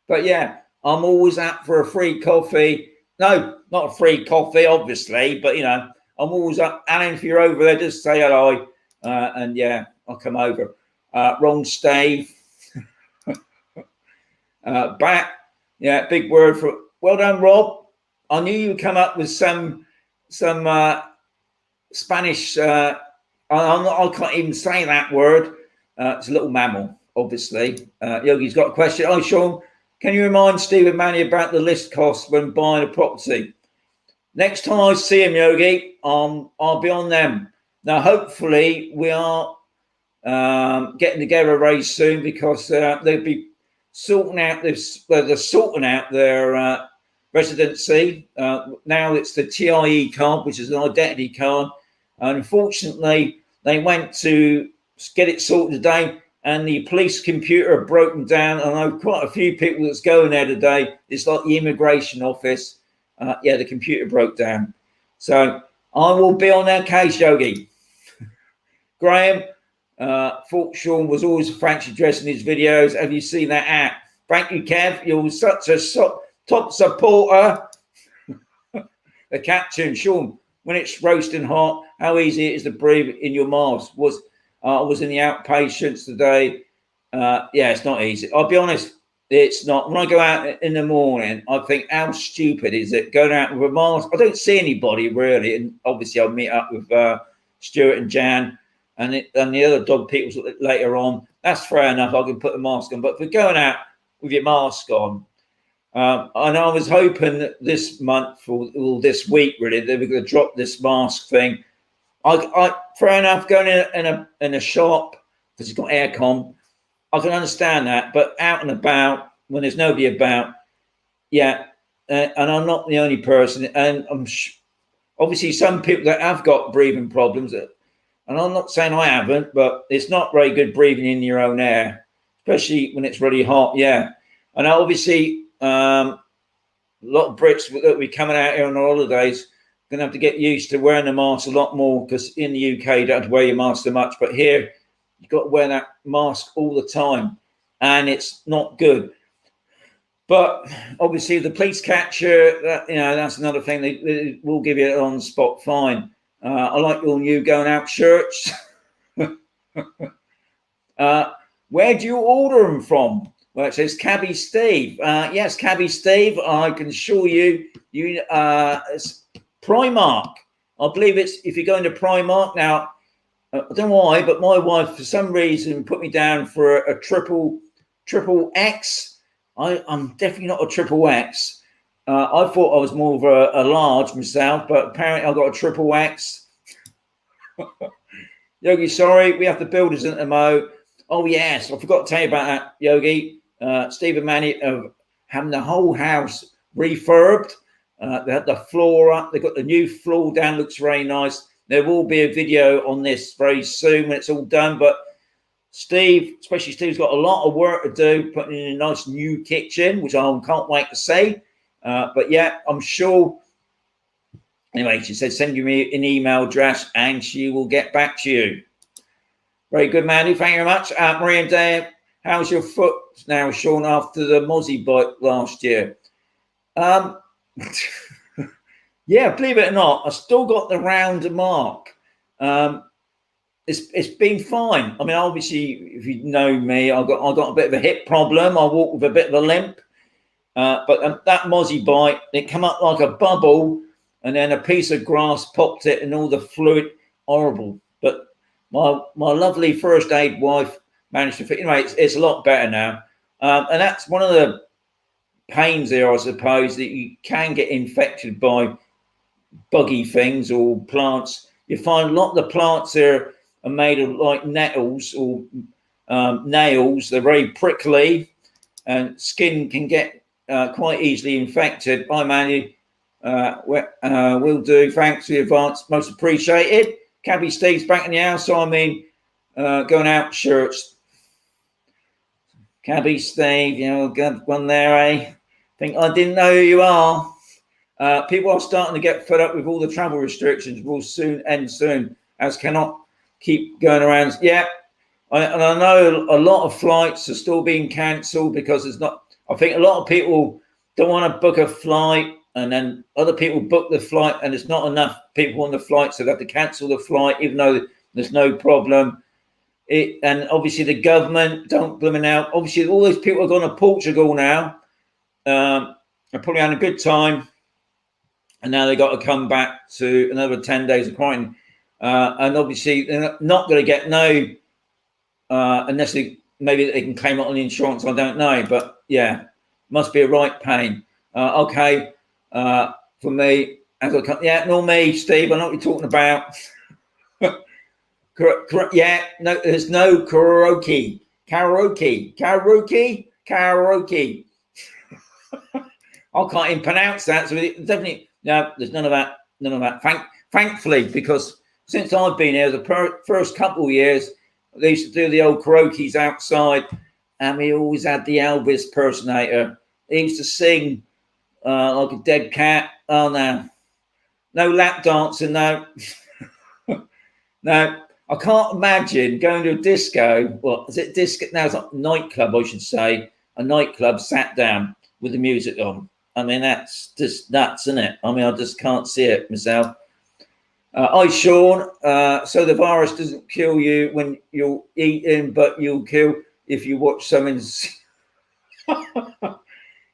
But yeah, I'm always out for a free coffee. No, not a free coffee, obviously, but you know, I'm always up. Alan, if you're over there, just say hello. And yeah, I'll come over. Wrong Stave. Back. Yeah, big word for. Well done, Rob. I knew you'd come up with some Spanish. I can't even say that word. It's a little mammal, obviously. Yogi's got a question. Oh, Sean, can you remind Steve and Manny about the list costs when buying a property? Next time I see him, Yogi, I'll be on them. Now, hopefully, we are getting together very soon because they'll be sorting out this. They're sorting out their residency. Now it's the TIE card, which is an identity card. And unfortunately, they went to get it sorted today, and the police computer broken down. I know quite a few people that's going there today. It's like the immigration office. Yeah, the computer broke down. So I will be on that case, Yogi. Graham, thought Sean was always a fancy dress in his videos. Have you seen that app? Thank you, Kev. You're such a top supporter. The captain, Sean, when it's roasting hot, how easy it is to breathe in your mask. I was in the outpatients today. Yeah, it's not easy. I'll be honest, it's not. When I go out in the morning, I think, how stupid is it going out with a mask? I don't see anybody really, and obviously I'll meet up with Stuart and Jan and the other dog people later on. That's fair enough. I can put the mask on, but for going out with your mask on, and I was hoping that this month or this week really they were going to drop this mask thing. I fair enough, going in a shop because it's got aircon, I can understand that, but out and about when there's nobody about, yeah, and I'm not the only person, and I'm obviously some people that have got breathing problems, and I'm not saying I haven't, but it's not very good breathing in your own air, especially when it's really hot. Yeah, and obviously a lot of Brits that will be coming out here on holidays going to have to get used to wearing the mask a lot more, because in the UK you don't have to wear your mask so much, but here you've got to wear that mask all the time, and it's not good. But obviously the police catcher, that's another thing. They will give you an on-spot fine. I like your new going out shirts. Where do you order them from? Well, it says Cabby Steve. Yes, Cabby Steve. I can assure you, it's Primark. I believe it's, if you go into Primark now, I don't know why, but my wife for some reason put me down for a triple X. I'm definitely not a triple X. I thought I was more of a large myself, but apparently I got a triple X. Yogi, sorry, we have the builders in the mo. Oh yes, I forgot to tell you about that, Yogi. Steve and Manny are having the whole house refurbed. They had the floor up. They've got the new floor down. Looks very nice. There will be a video on this very soon when it's all done. But Steve, especially Steve's got a lot of work to do, putting in a nice new kitchen, which I can't wait to see. But yeah, I'm sure Anyway, she said, send you me an email address and she will get back to you. Very good, Mandy. Thank you very much. Maria and Dave, how's your foot now, Sean, after the mozzie bite last year? Yeah, believe it or not, I still got the round mark. It's been fine. I mean, obviously, if you know me, I got a bit of a hip problem. I walk with a bit of a limp. But that mozzie bite, it came up like a bubble, and then a piece of grass popped it, and all the fluid, horrible. But my lovely first aid wife managed to fit. Anyway, it's a lot better now, and that's one of the pains there, I suppose, that you can get infected by buggy things or plants. You find a lot of the plants there are made of like nettles or nails. They're very prickly, and skin can get quite easily infected. Hi, Mandy. Will do. Thanks for the advance. Most appreciated. Cabby Steve's back in the house. So I mean, going out shirts. Cabby Steve, you know, good one there, eh? Think I didn't know who you are. People are starting to get fed up with all the travel restrictions. Will soon end soon, as cannot keep going around. Yeah, and I know a lot of flights are still being cancelled because there's not. I think a lot of people don't want to book a flight, and then other people book the flight, and there's not enough people on the flight, so they have to cancel the flight, even though there's no problem. And obviously the government don't blooming out. Obviously, all those people are going to Portugal now. They're probably having a good time, and now they got to come back to another 10 days of quarantine. And obviously, they're not going to get no unless maybe they can claim it on the insurance. I don't know, but yeah, must be a right pain. Okay, for me, as I come, yeah, nor me, Steve. I know what you're talking about. Yeah, no, there's no karaoke. I can't even pronounce that. So definitely, no, there's none of that. None of that. Thankfully, because since I've been here, the first couple of years, they used to do the old karaoke's outside, and we always had the Elvis impersonator. He used to sing like a dead cat. Oh no, no lap dancing, no. No, I can't imagine going to a disco. Well, is it disco? Now it's like a nightclub, I should say. A nightclub sat down with the music on. I mean, that's just nuts, isn't it? I mean, I just can't see it myself. Hi, Sean. So the virus doesn't kill you when you're eating, but you'll kill if you watch something.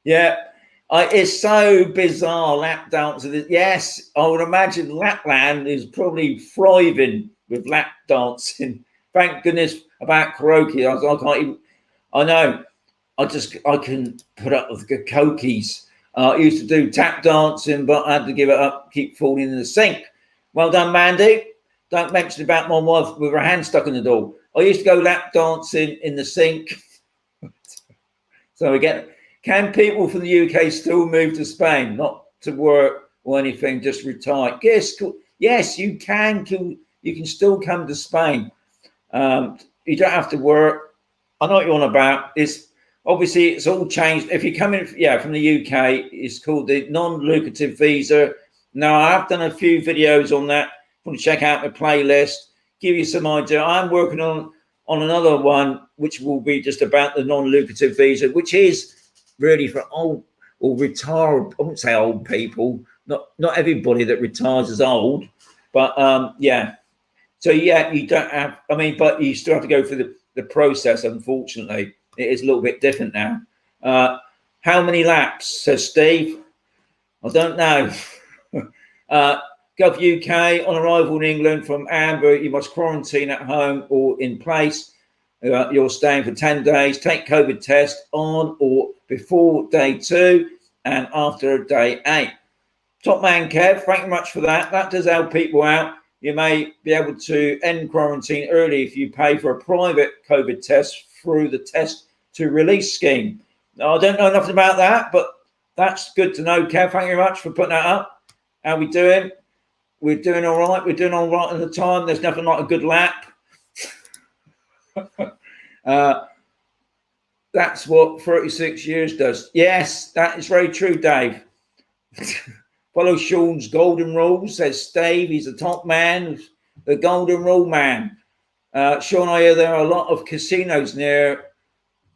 Yeah. It's so bizarre, lap dancing. Yes, I would imagine Lapland is probably thriving with lap dancing. Thank goodness about karaoke. I can't even. I know. I can put up with the kokies. I used to do tap dancing, but I had to give it up. Keep falling in the sink. Well done, Mandy. Don't mention about my wife with her hand stuck in the door. I used to go lap dancing in the sink. So again, can people from the UK still move to Spain, not to work or anything, just retire? Yes, you can. You can still come to Spain. You don't have to work. I know what you're on about. It's obviously it's all changed. If you come in, from the UK, it's called the non-lucrative visa. Now I have done a few videos on that. Want to check out my playlist, give you some idea. I'm working on another one, which will be just about the non-lucrative visa, which is really for old or retired. I wouldn't say old people. Not everybody that retires is old, but yeah. So yeah, you don't have. I mean, but you still have to go through the process. Unfortunately, it is a little bit different now. How many laps, says Steve? I don't know. Gov UK, on arrival in England from Amber, you must quarantine at home or in place. You're staying for 10 days. Take COVID test on or before day 2 and after day 8. Top man Kev, thank you much for that. That does help people out. You may be able to end quarantine early if you pay for a private COVID test through the test to release scheme. Now, I don't know nothing about that, but that's good to know, Kev. Thank you very much for putting that up. How we doing? We're doing all right. We're doing all right in the time. There's nothing like a good lap. That's what 36 years does. Yes, that is very true, Dave. follow Sean's golden rules, says Dave. He's the top man, the golden rule man. Sean, I hear there are a lot of casinos near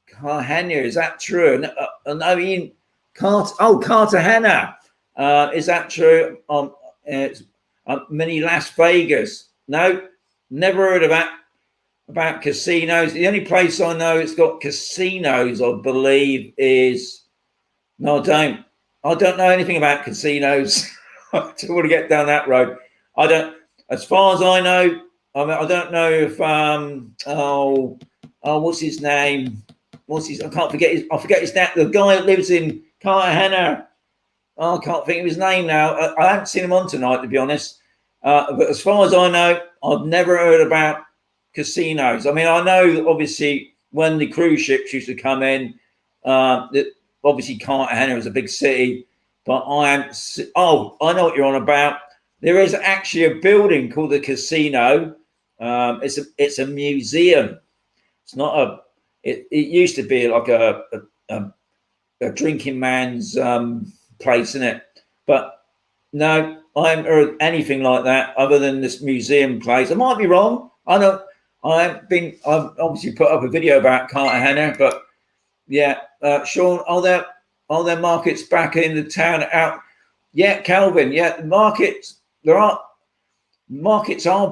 Cartagena. Is that true? I mean, Cartagena. Is that true? It's mini Las Vegas. No, never heard about casinos. The only place I know it's got casinos, I believe, is no, I don't know anything about casinos. I don't want to get down that road. I don't. As far as I know, I don't know if what's his name? I can't forget his. I forget his name. The guy that lives in Cartagena. I can't think of his name now. I haven't seen him on tonight, to be honest. But as far as I know, I've never heard about casinos. I mean, I know obviously when the cruise ships used to come in, that obviously Cartagena is a big city, but I know what you're on about. There is actually a building called the casino. It's a museum. It's not it used to be like a drinking man's place, isn't it? But no, I haven't heard anything like that other than this museum place. I might be wrong. I've obviously put up a video about Cartagena, but yeah, Sean, are there markets back in the town out? Yeah, Calvin, yeah, markets are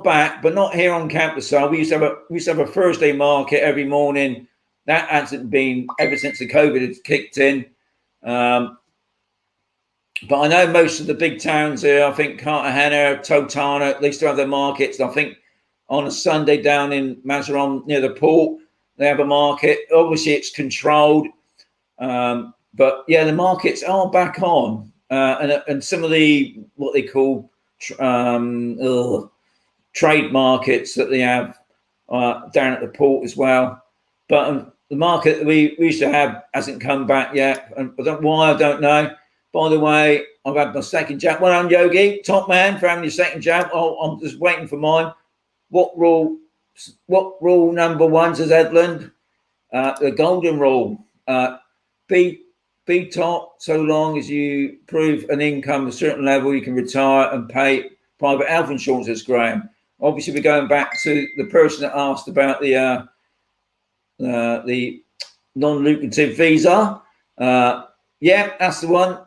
back, but not here on campus. So we used to have a Thursday market every morning. That hasn't been ever since the COVID has kicked in. But I know most of the big towns here, I think Cartagena, Totana, they still have their markets. I think on a Sunday down in Mazaron near the port, they have a market. Obviously, it's controlled. But yeah, the markets are back on. And some of the, what they call trade markets that they have down at the port as well. But the market that we used to have hasn't come back yet. And why, I don't know. By the way, I've had my second jab. Well, I'm Yogi, top man for having your second jab. Oh, I'm just waiting for mine. What rule number one, says Edland? The golden rule. Be top so long as you prove an income at a certain level, you can retire and pay private health insurance, says Graham. Obviously, we're going back to the person that asked about the non-lucrative visa. Yeah, that's the one.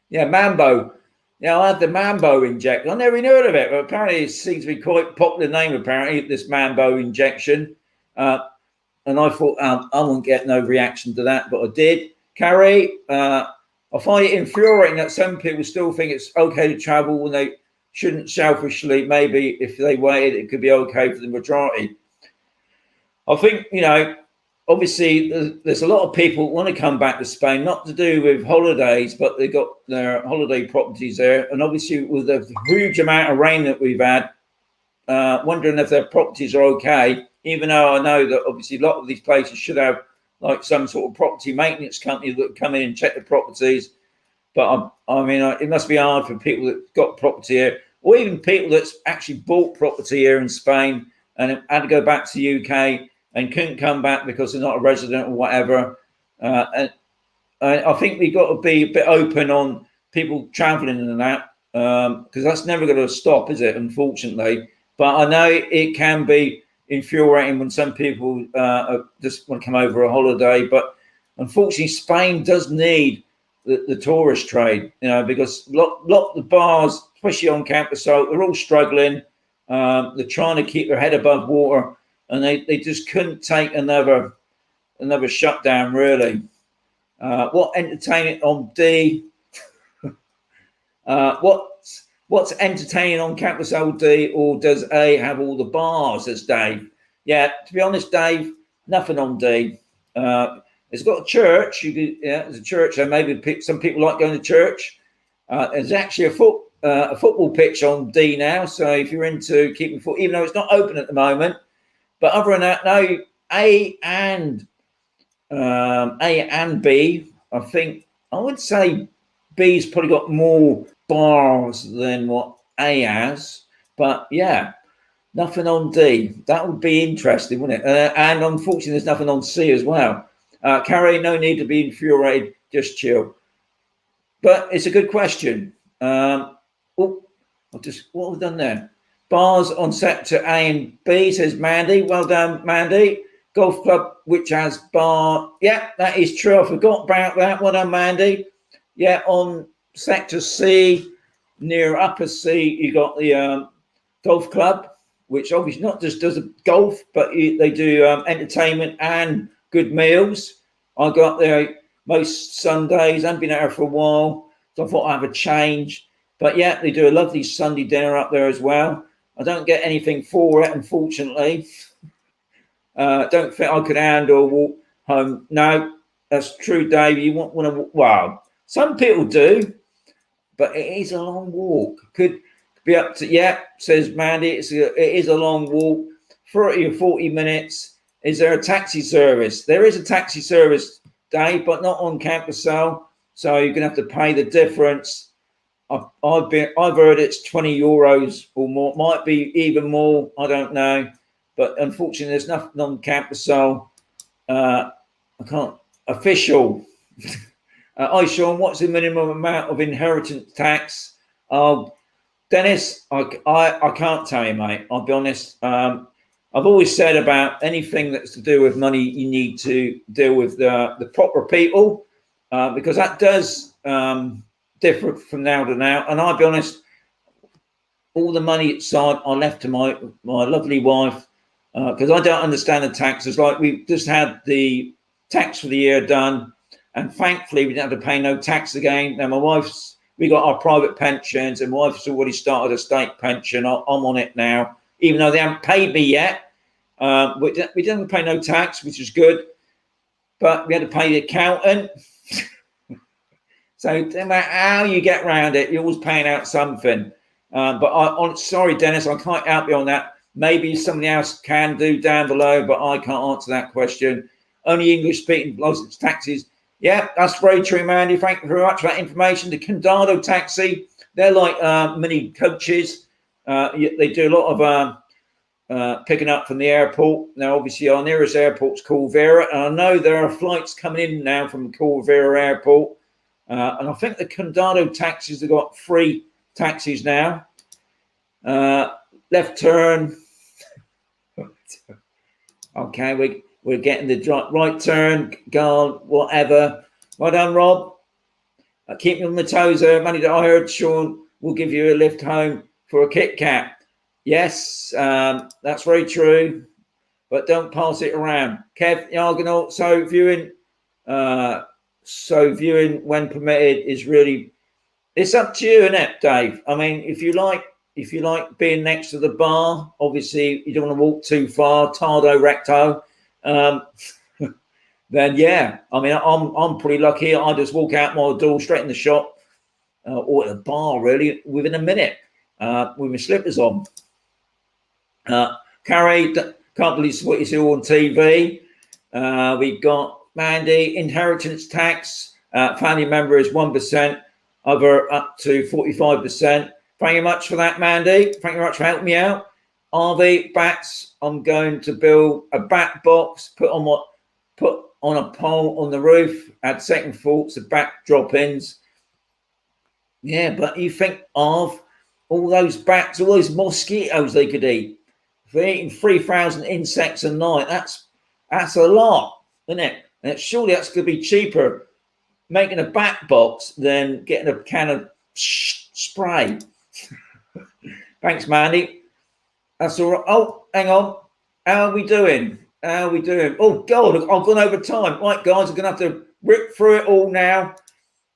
Yeah, Mambo. Yeah, I had the Mambo injection. I never even heard of it, but apparently it seems to be quite a popular name, apparently, this Mambo injection. And I thought I wouldn't get no reaction to that, but I did. Carrie, I find it infuriating that some people still think it's okay to travel when they shouldn't selfishly. Maybe if they waited, it could be okay for the majority. I think, obviously, there's a lot of people who want to come back to Spain, not to do with holidays, but they got their holiday properties there. And obviously, with the huge amount of rain that we've had, wondering if their properties are okay, even though I know that obviously a lot of these places should have like some sort of property maintenance company that come in and check the properties. But I mean, it must be hard for people that got property here, or even people that's actually bought property here in Spain and had to go back to the UK and couldn't come back because they're not a resident or whatever. And I think we've got to be a bit open on people traveling and that, because that's never going to stop, is it? Unfortunately. But I know it can be infuriating when some people just want to come over a holiday. But unfortunately, Spain does need the tourist trade, because a lot of the bars, especially on campus, so they're all struggling. They're trying to keep their head above water. And they just couldn't take another shutdown, really. What entertaining on D? What's entertaining on Campus LD, or does A have all the bars, as Dave? Yeah, to be honest, Dave, nothing on D. It's got a church. There's a church there. Maybe some people like going to church. There's actually a football pitch on D now. So if you're into keeping foot, even though it's not open at the moment. But other than that, no, A and B, I think I would say B's probably got more bars than what A has. But yeah, nothing on D. That would be interesting, wouldn't it? And unfortunately, there's nothing on C as well. Carrie, no need to be infuriated. just chill. But it's a good question. What have I done there? Bars on sector A and B, says Mandy. Well done, Mandy. Golf club which has bar. Yeah, that is true. I forgot about that. Well done, Mandy. Yeah, on sector C, near upper C, you got the golf club, which obviously not just does golf, but they do entertainment and good meals. I got there most Sundays. I haven't been there for a while, so I thought I'd have a change. But yeah, they do a lovely Sunday dinner up there as well. I don't get anything for it, unfortunately. Don't think I could handle a walk home. No, that's true, Dave. You want to, wow. Some people do, but it is a long walk. Could be up to, yeah, says Mandy. It is a long walk, 30 or 40 minutes. Is there a taxi service? There is a taxi service, Dave, but not on Campusel. So you're gonna have to pay the difference. I've heard it's 20 euros or more. Might be even more. I don't know. But unfortunately, there's nothing on Campusel. I can't official. Hi, Sean. What's the minimum amount of inheritance tax? Dennis, I can't tell you, mate. I'll be honest. I've always said about anything that's to do with money, you need to deal with the proper people, because that does differ from now to now. And I'll be honest, all the money aside, I left to my lovely wife, because I don't understand the taxes. Like, we've just had the tax for the year done, and thankfully we didn't have to pay no tax again. Now we got our private pensions, and my wife's already started a state pension. I'm on it now, even though they haven't paid me yet. We didn't pay no tax, which is good, but we had to pay the accountant. So no matter how you get around it, you're always paying out something. But sorry, Dennis, I can't help you on that. Maybe somebody else can do down below, but I can't answer that question. Only English-speaking license taxis. Yeah, that's very true, Mandy. Thank you very much for that information. The Condado taxi, they're like mini coaches. They do a lot of picking up from the airport. Now, obviously, our nearest airport's Corvera, and I know there are flights coming in now from Corvera Airport. And I think the Condado taxis have got free taxis now. Left turn. Okay, we're getting the right turn, guard, whatever. Well done, Rob. Keep me on my toes there. Money that I heard, Sean will give you a lift home for a Kit Kat. Yes, that's very true, but don't pass it around. Kev, the Argonaut, so viewing when permitted is really, it's up to you, isn't it, Dave? I mean, if you like being next to the bar, obviously you don't want to walk too far, tardo recto, then yeah. I mean, I'm pretty lucky. I just walk out my door straight in the shop or at the bar really within a minute with my slippers on. Carrie, can't believe what you see on TV. We got Mandy, inheritance tax, family member is 1%, other up to 45%. Thank you much for that, Mandy. Thank you very much for helping me out. RV bats, I'm going to build a bat box, put on a pole on the roof, add second thoughts of bat drop-ins. Yeah, but you think of all those bats, all those mosquitoes they could eat. If they're eating 3,000 insects a night, that's a lot, isn't it? And surely that's going to be cheaper making a bat box than getting a can of spray. Thanks, Mandy. That's all right. Oh, hang on. How are we doing? Oh, God, I've gone over time. Right, guys, I'm going to have to rip through it all now.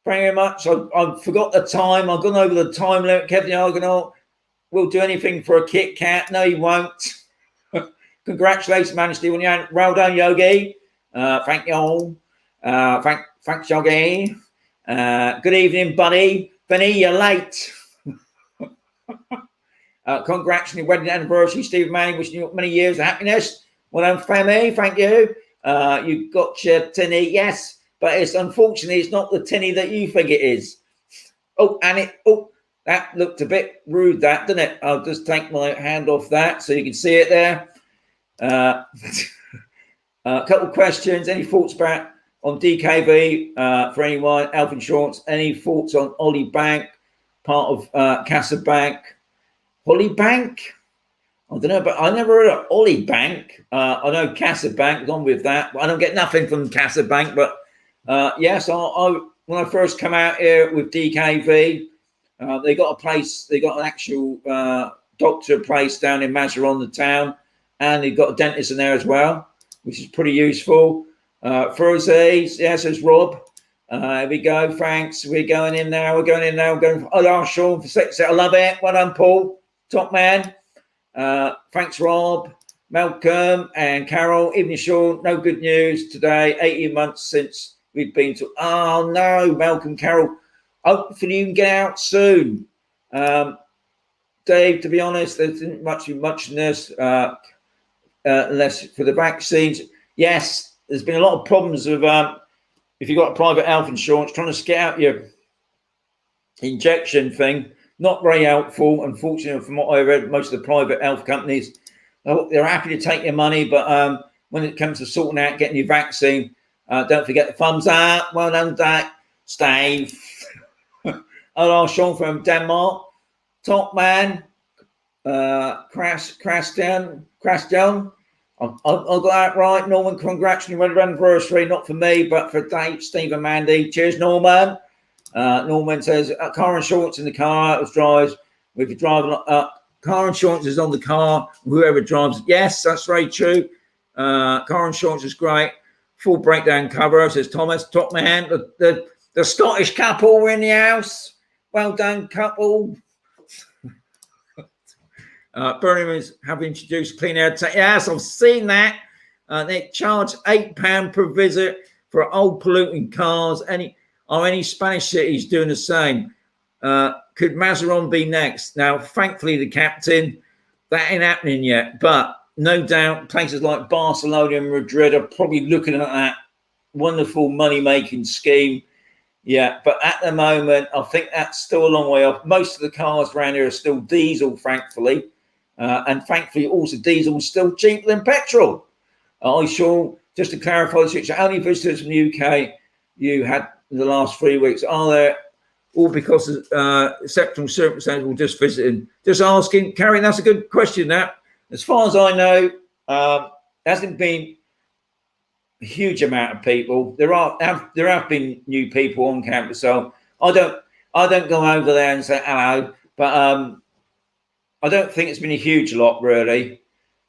Thank you very much. I forgot the time. I've gone over the time limit. Kevin the Argonaut will do anything for a Kit Kat. No, he won't. Congratulations, Majesty. Well done, Yogi. Thank you all. Thanks, Yogi. Good evening, buddy. Benny, you're late. Congrats on your wedding anniversary, Steve Manning. Wishing you many years of happiness. Well done, Femi. Thank you. You got your tinny, yes, but unfortunately it's not the tinny that you think it is. That looked a bit rude, that, didn't it? I'll just take my hand off that so you can see it there. A couple of questions. Any thoughts about on DKV, for anyone, health insurance, any thoughts on Ollie Bank, part of Casa Bank? Ollie Bank? I don't know, but I never heard of Ollie Bank. I know Casa Bank, gone with that. I don't get nothing from Casa Bank, but yes, when I first come out here with DKV, they got a place, they got an actual doctor place down in Mazaron, the town, and they've got a dentist in there as well, which is pretty useful. Thursdays, yes, there's Rob. Here we go, thanks. We're going in now. We're going for Sean for 6. I love it. Well done, Paul. Top man. Thanks, Rob, Malcolm, and Carol. Evening, Sean. No good news today. 18 months since we've been to. Oh no, Malcolm, Carol. Hopefully you can get out soon. Dave, to be honest, there isn't muchness unless for the vaccines. Yes, there's been a lot of problems with if you've got a private health insurance, trying to get out your injection thing. Not very helpful, unfortunately, from what I read. Most of the private health companies, they're happy to take your money, but when it comes to sorting out getting your vaccine, don't forget the thumbs up. Well done, Steve. Hello, Sean from Denmark. Top man. Crash down. I got that right. Norman, congratulations on your anniversary. Not for me, but for Dave, Steve, and Mandy. Cheers, Norman. Norman says car insurance in the car. It drives. If you're driving car insurance is on the car. Whoever drives. Yes, that's very true. Car insurance is great. Full breakdown cover, says Thomas. Top man. The Scottish couple were in the house. Well done, couple. Birmingham have introduced clean air. Yes, I've seen that. They charge £8 per visit for old polluting cars. Any Spanish cities doing the same? Could Mazaron be next? Now, thankfully, the captain, that ain't happening yet. But no doubt, places like Barcelona and Madrid are probably looking at that wonderful money-making scheme. Yeah, but at the moment, I think that's still a long way off. Most of the cars around here are still diesel, thankfully. And thankfully, also diesel is still cheaper than petrol. I saw, just to clarify the situation, how many visitors from the UK you had in the last 3 weeks? Are there all because of exceptional circumstances or just visiting? Just asking. Karen, that's a good question, that. As far as I know, hasn't been a huge amount of people. There have been new people on campus, so I don't go over there and say hello, but I don't think it's been a huge lot, really.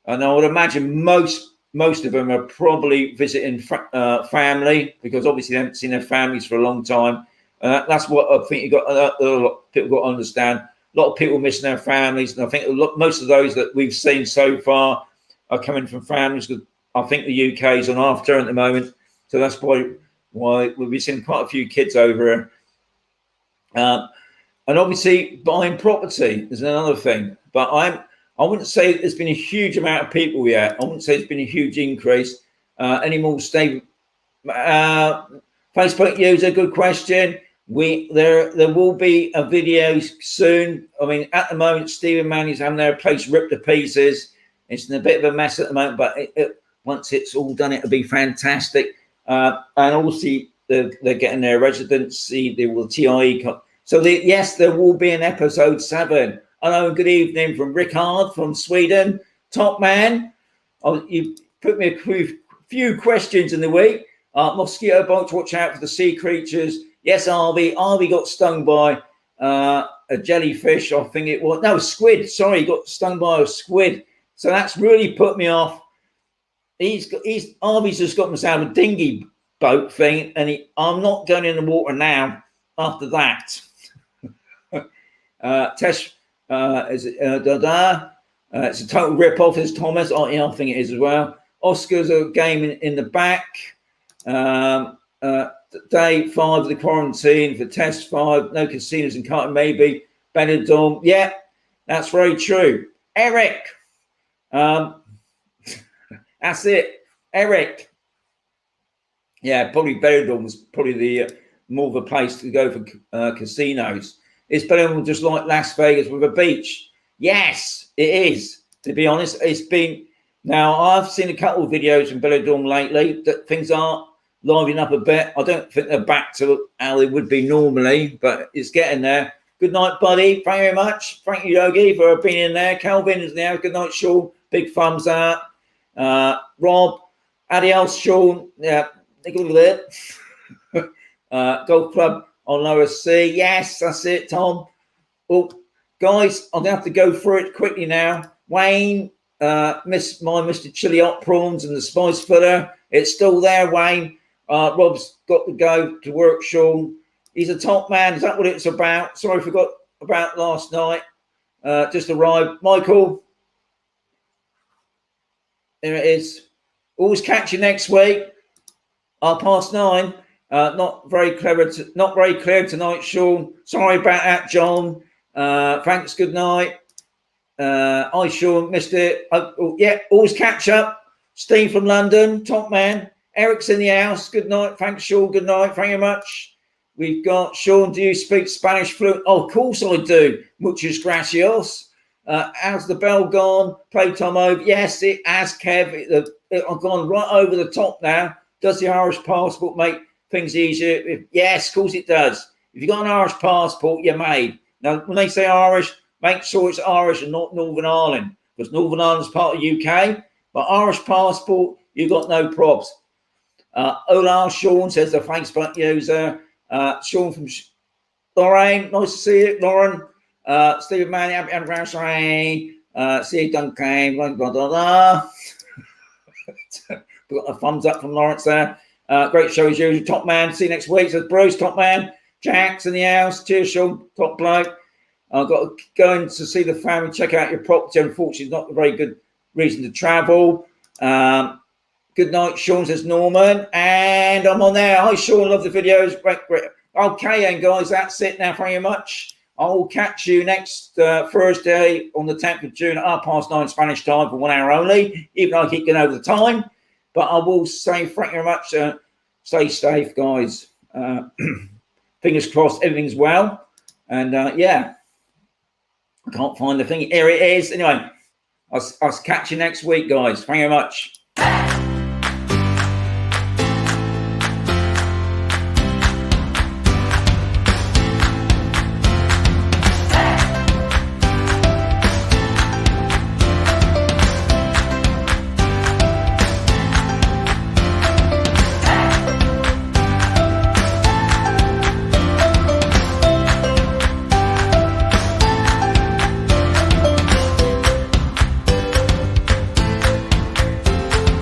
And I would imagine most of them are probably visiting family, because obviously they haven't seen their families for a long time. That's what I think people got to understand. A lot of people missing their families, and I think most of those that we've seen so far are coming from families. Because I think the UK is on half term at the moment, so that's why we'll be seeing quite a few kids over here. And obviously, buying property is another thing. But I wouldn't say there's been a huge amount of people yet. I wouldn't say it's been a huge increase. Any more stable? Facebook user, good question. There will be a video soon. I mean, at the moment, Stephen Manny's having their place ripped to pieces. It's in a bit of a mess at the moment, but once it's all done, it'll be fantastic. And also, they're getting their residency. They will TIE. So yes, there will be an episode 7. Hello, good evening from Rickard from Sweden. Top man. You put me a few questions in the week. Mosquito bites, watch out for the sea creatures. Yes, Harvey got stung by a jellyfish, I think it was. No, squid. Sorry, he got stung by a squid. So that's really put me off. Harvey's just got himself a dinghy boat thing, and I'm not going in the water now after that. Tess, it's a total rip-off, is Thomas. I think it is as well. Oscar's a game in the back. Day 5 of the quarantine for test 5. No casinos in Carter, maybe. Benidorm. Yeah, that's very true. Eric. That's it. Eric. Yeah, probably Benidorm was probably the more of a place to go for casinos. Is Benidorm just like Las Vegas with a beach? Yes, it is. To be honest, it's been. Now, I've seen a couple of videos from Benidorm lately that things are livening up a bit. I don't think they're back to how they would be normally, but it's getting there. Good night, buddy. Thank you very much. Thank you, Yogi, for being in there. Calvin is there. Good night, Sean. Big thumbs up. Rob, adios, Sean. Yeah, take a look at it. Golf Club on Lower C. Yes, that's it, Tom. Well, guys, I'm going to have to go through it quickly now. Wayne, Mr. Chili Hot Prawns and the Spice Footer. It's still there, Wayne. Rob's got to go to work, Sean. He's a top man. Is that what it's about? Sorry, I forgot about last night. Just arrived. Michael, there it is. Always catch you next week. 9:30. Not very clear tonight, Sean. Sorry about that, John. Thanks. Good night. Hi, Sean. Missed it. Yeah, always catch up. Steve from London, top man. Eric's in the house. Good night. Thanks, Sean. Good night. Thank you much. We've got Sean. Do you speak Spanish fluent? Oh, of course I do. Muchas gracias. How's the bell gone? Play time over. Yes, it has, Kev. I've gone right over the top now. Does the Irish passport make things easier? Yes, of course it does. If you've got an Irish passport, you're made. Now, when they say Irish, make sure it's Irish and not Northern Ireland, because Northern Ireland's part of UK. But Irish passport, you've got no probs. Ola Sean says the Facebook user. Sean from Lorraine, nice to see you, Lauren. Stephen Manny, happy anniversary. See you, Duncan. Blah, blah, blah, blah. Got a thumbs up from Lawrence there. Great show as usual. Top man. See you next week. Says Bruce, top man. Jack's in the house. Cheers, Sean. Top bloke. I've got to go in to see the family, check out your property. Unfortunately, it's not a very good reason to travel. Good night, Sean, says Norman. And I'm on there. Hi, Sean. Love the videos. Great, great. Okay, then, guys, that's it now. Thank you much. I will catch you next Thursday on the 10th of June at 9:30 Spanish time for 1 hour only, even though I keep getting over the time. But I will say thank you very much. Stay safe, guys. Fingers crossed everything's well. And, yeah, I can't find the thing. Here it is. Anyway, I'll catch you next week, guys. Thank you very much.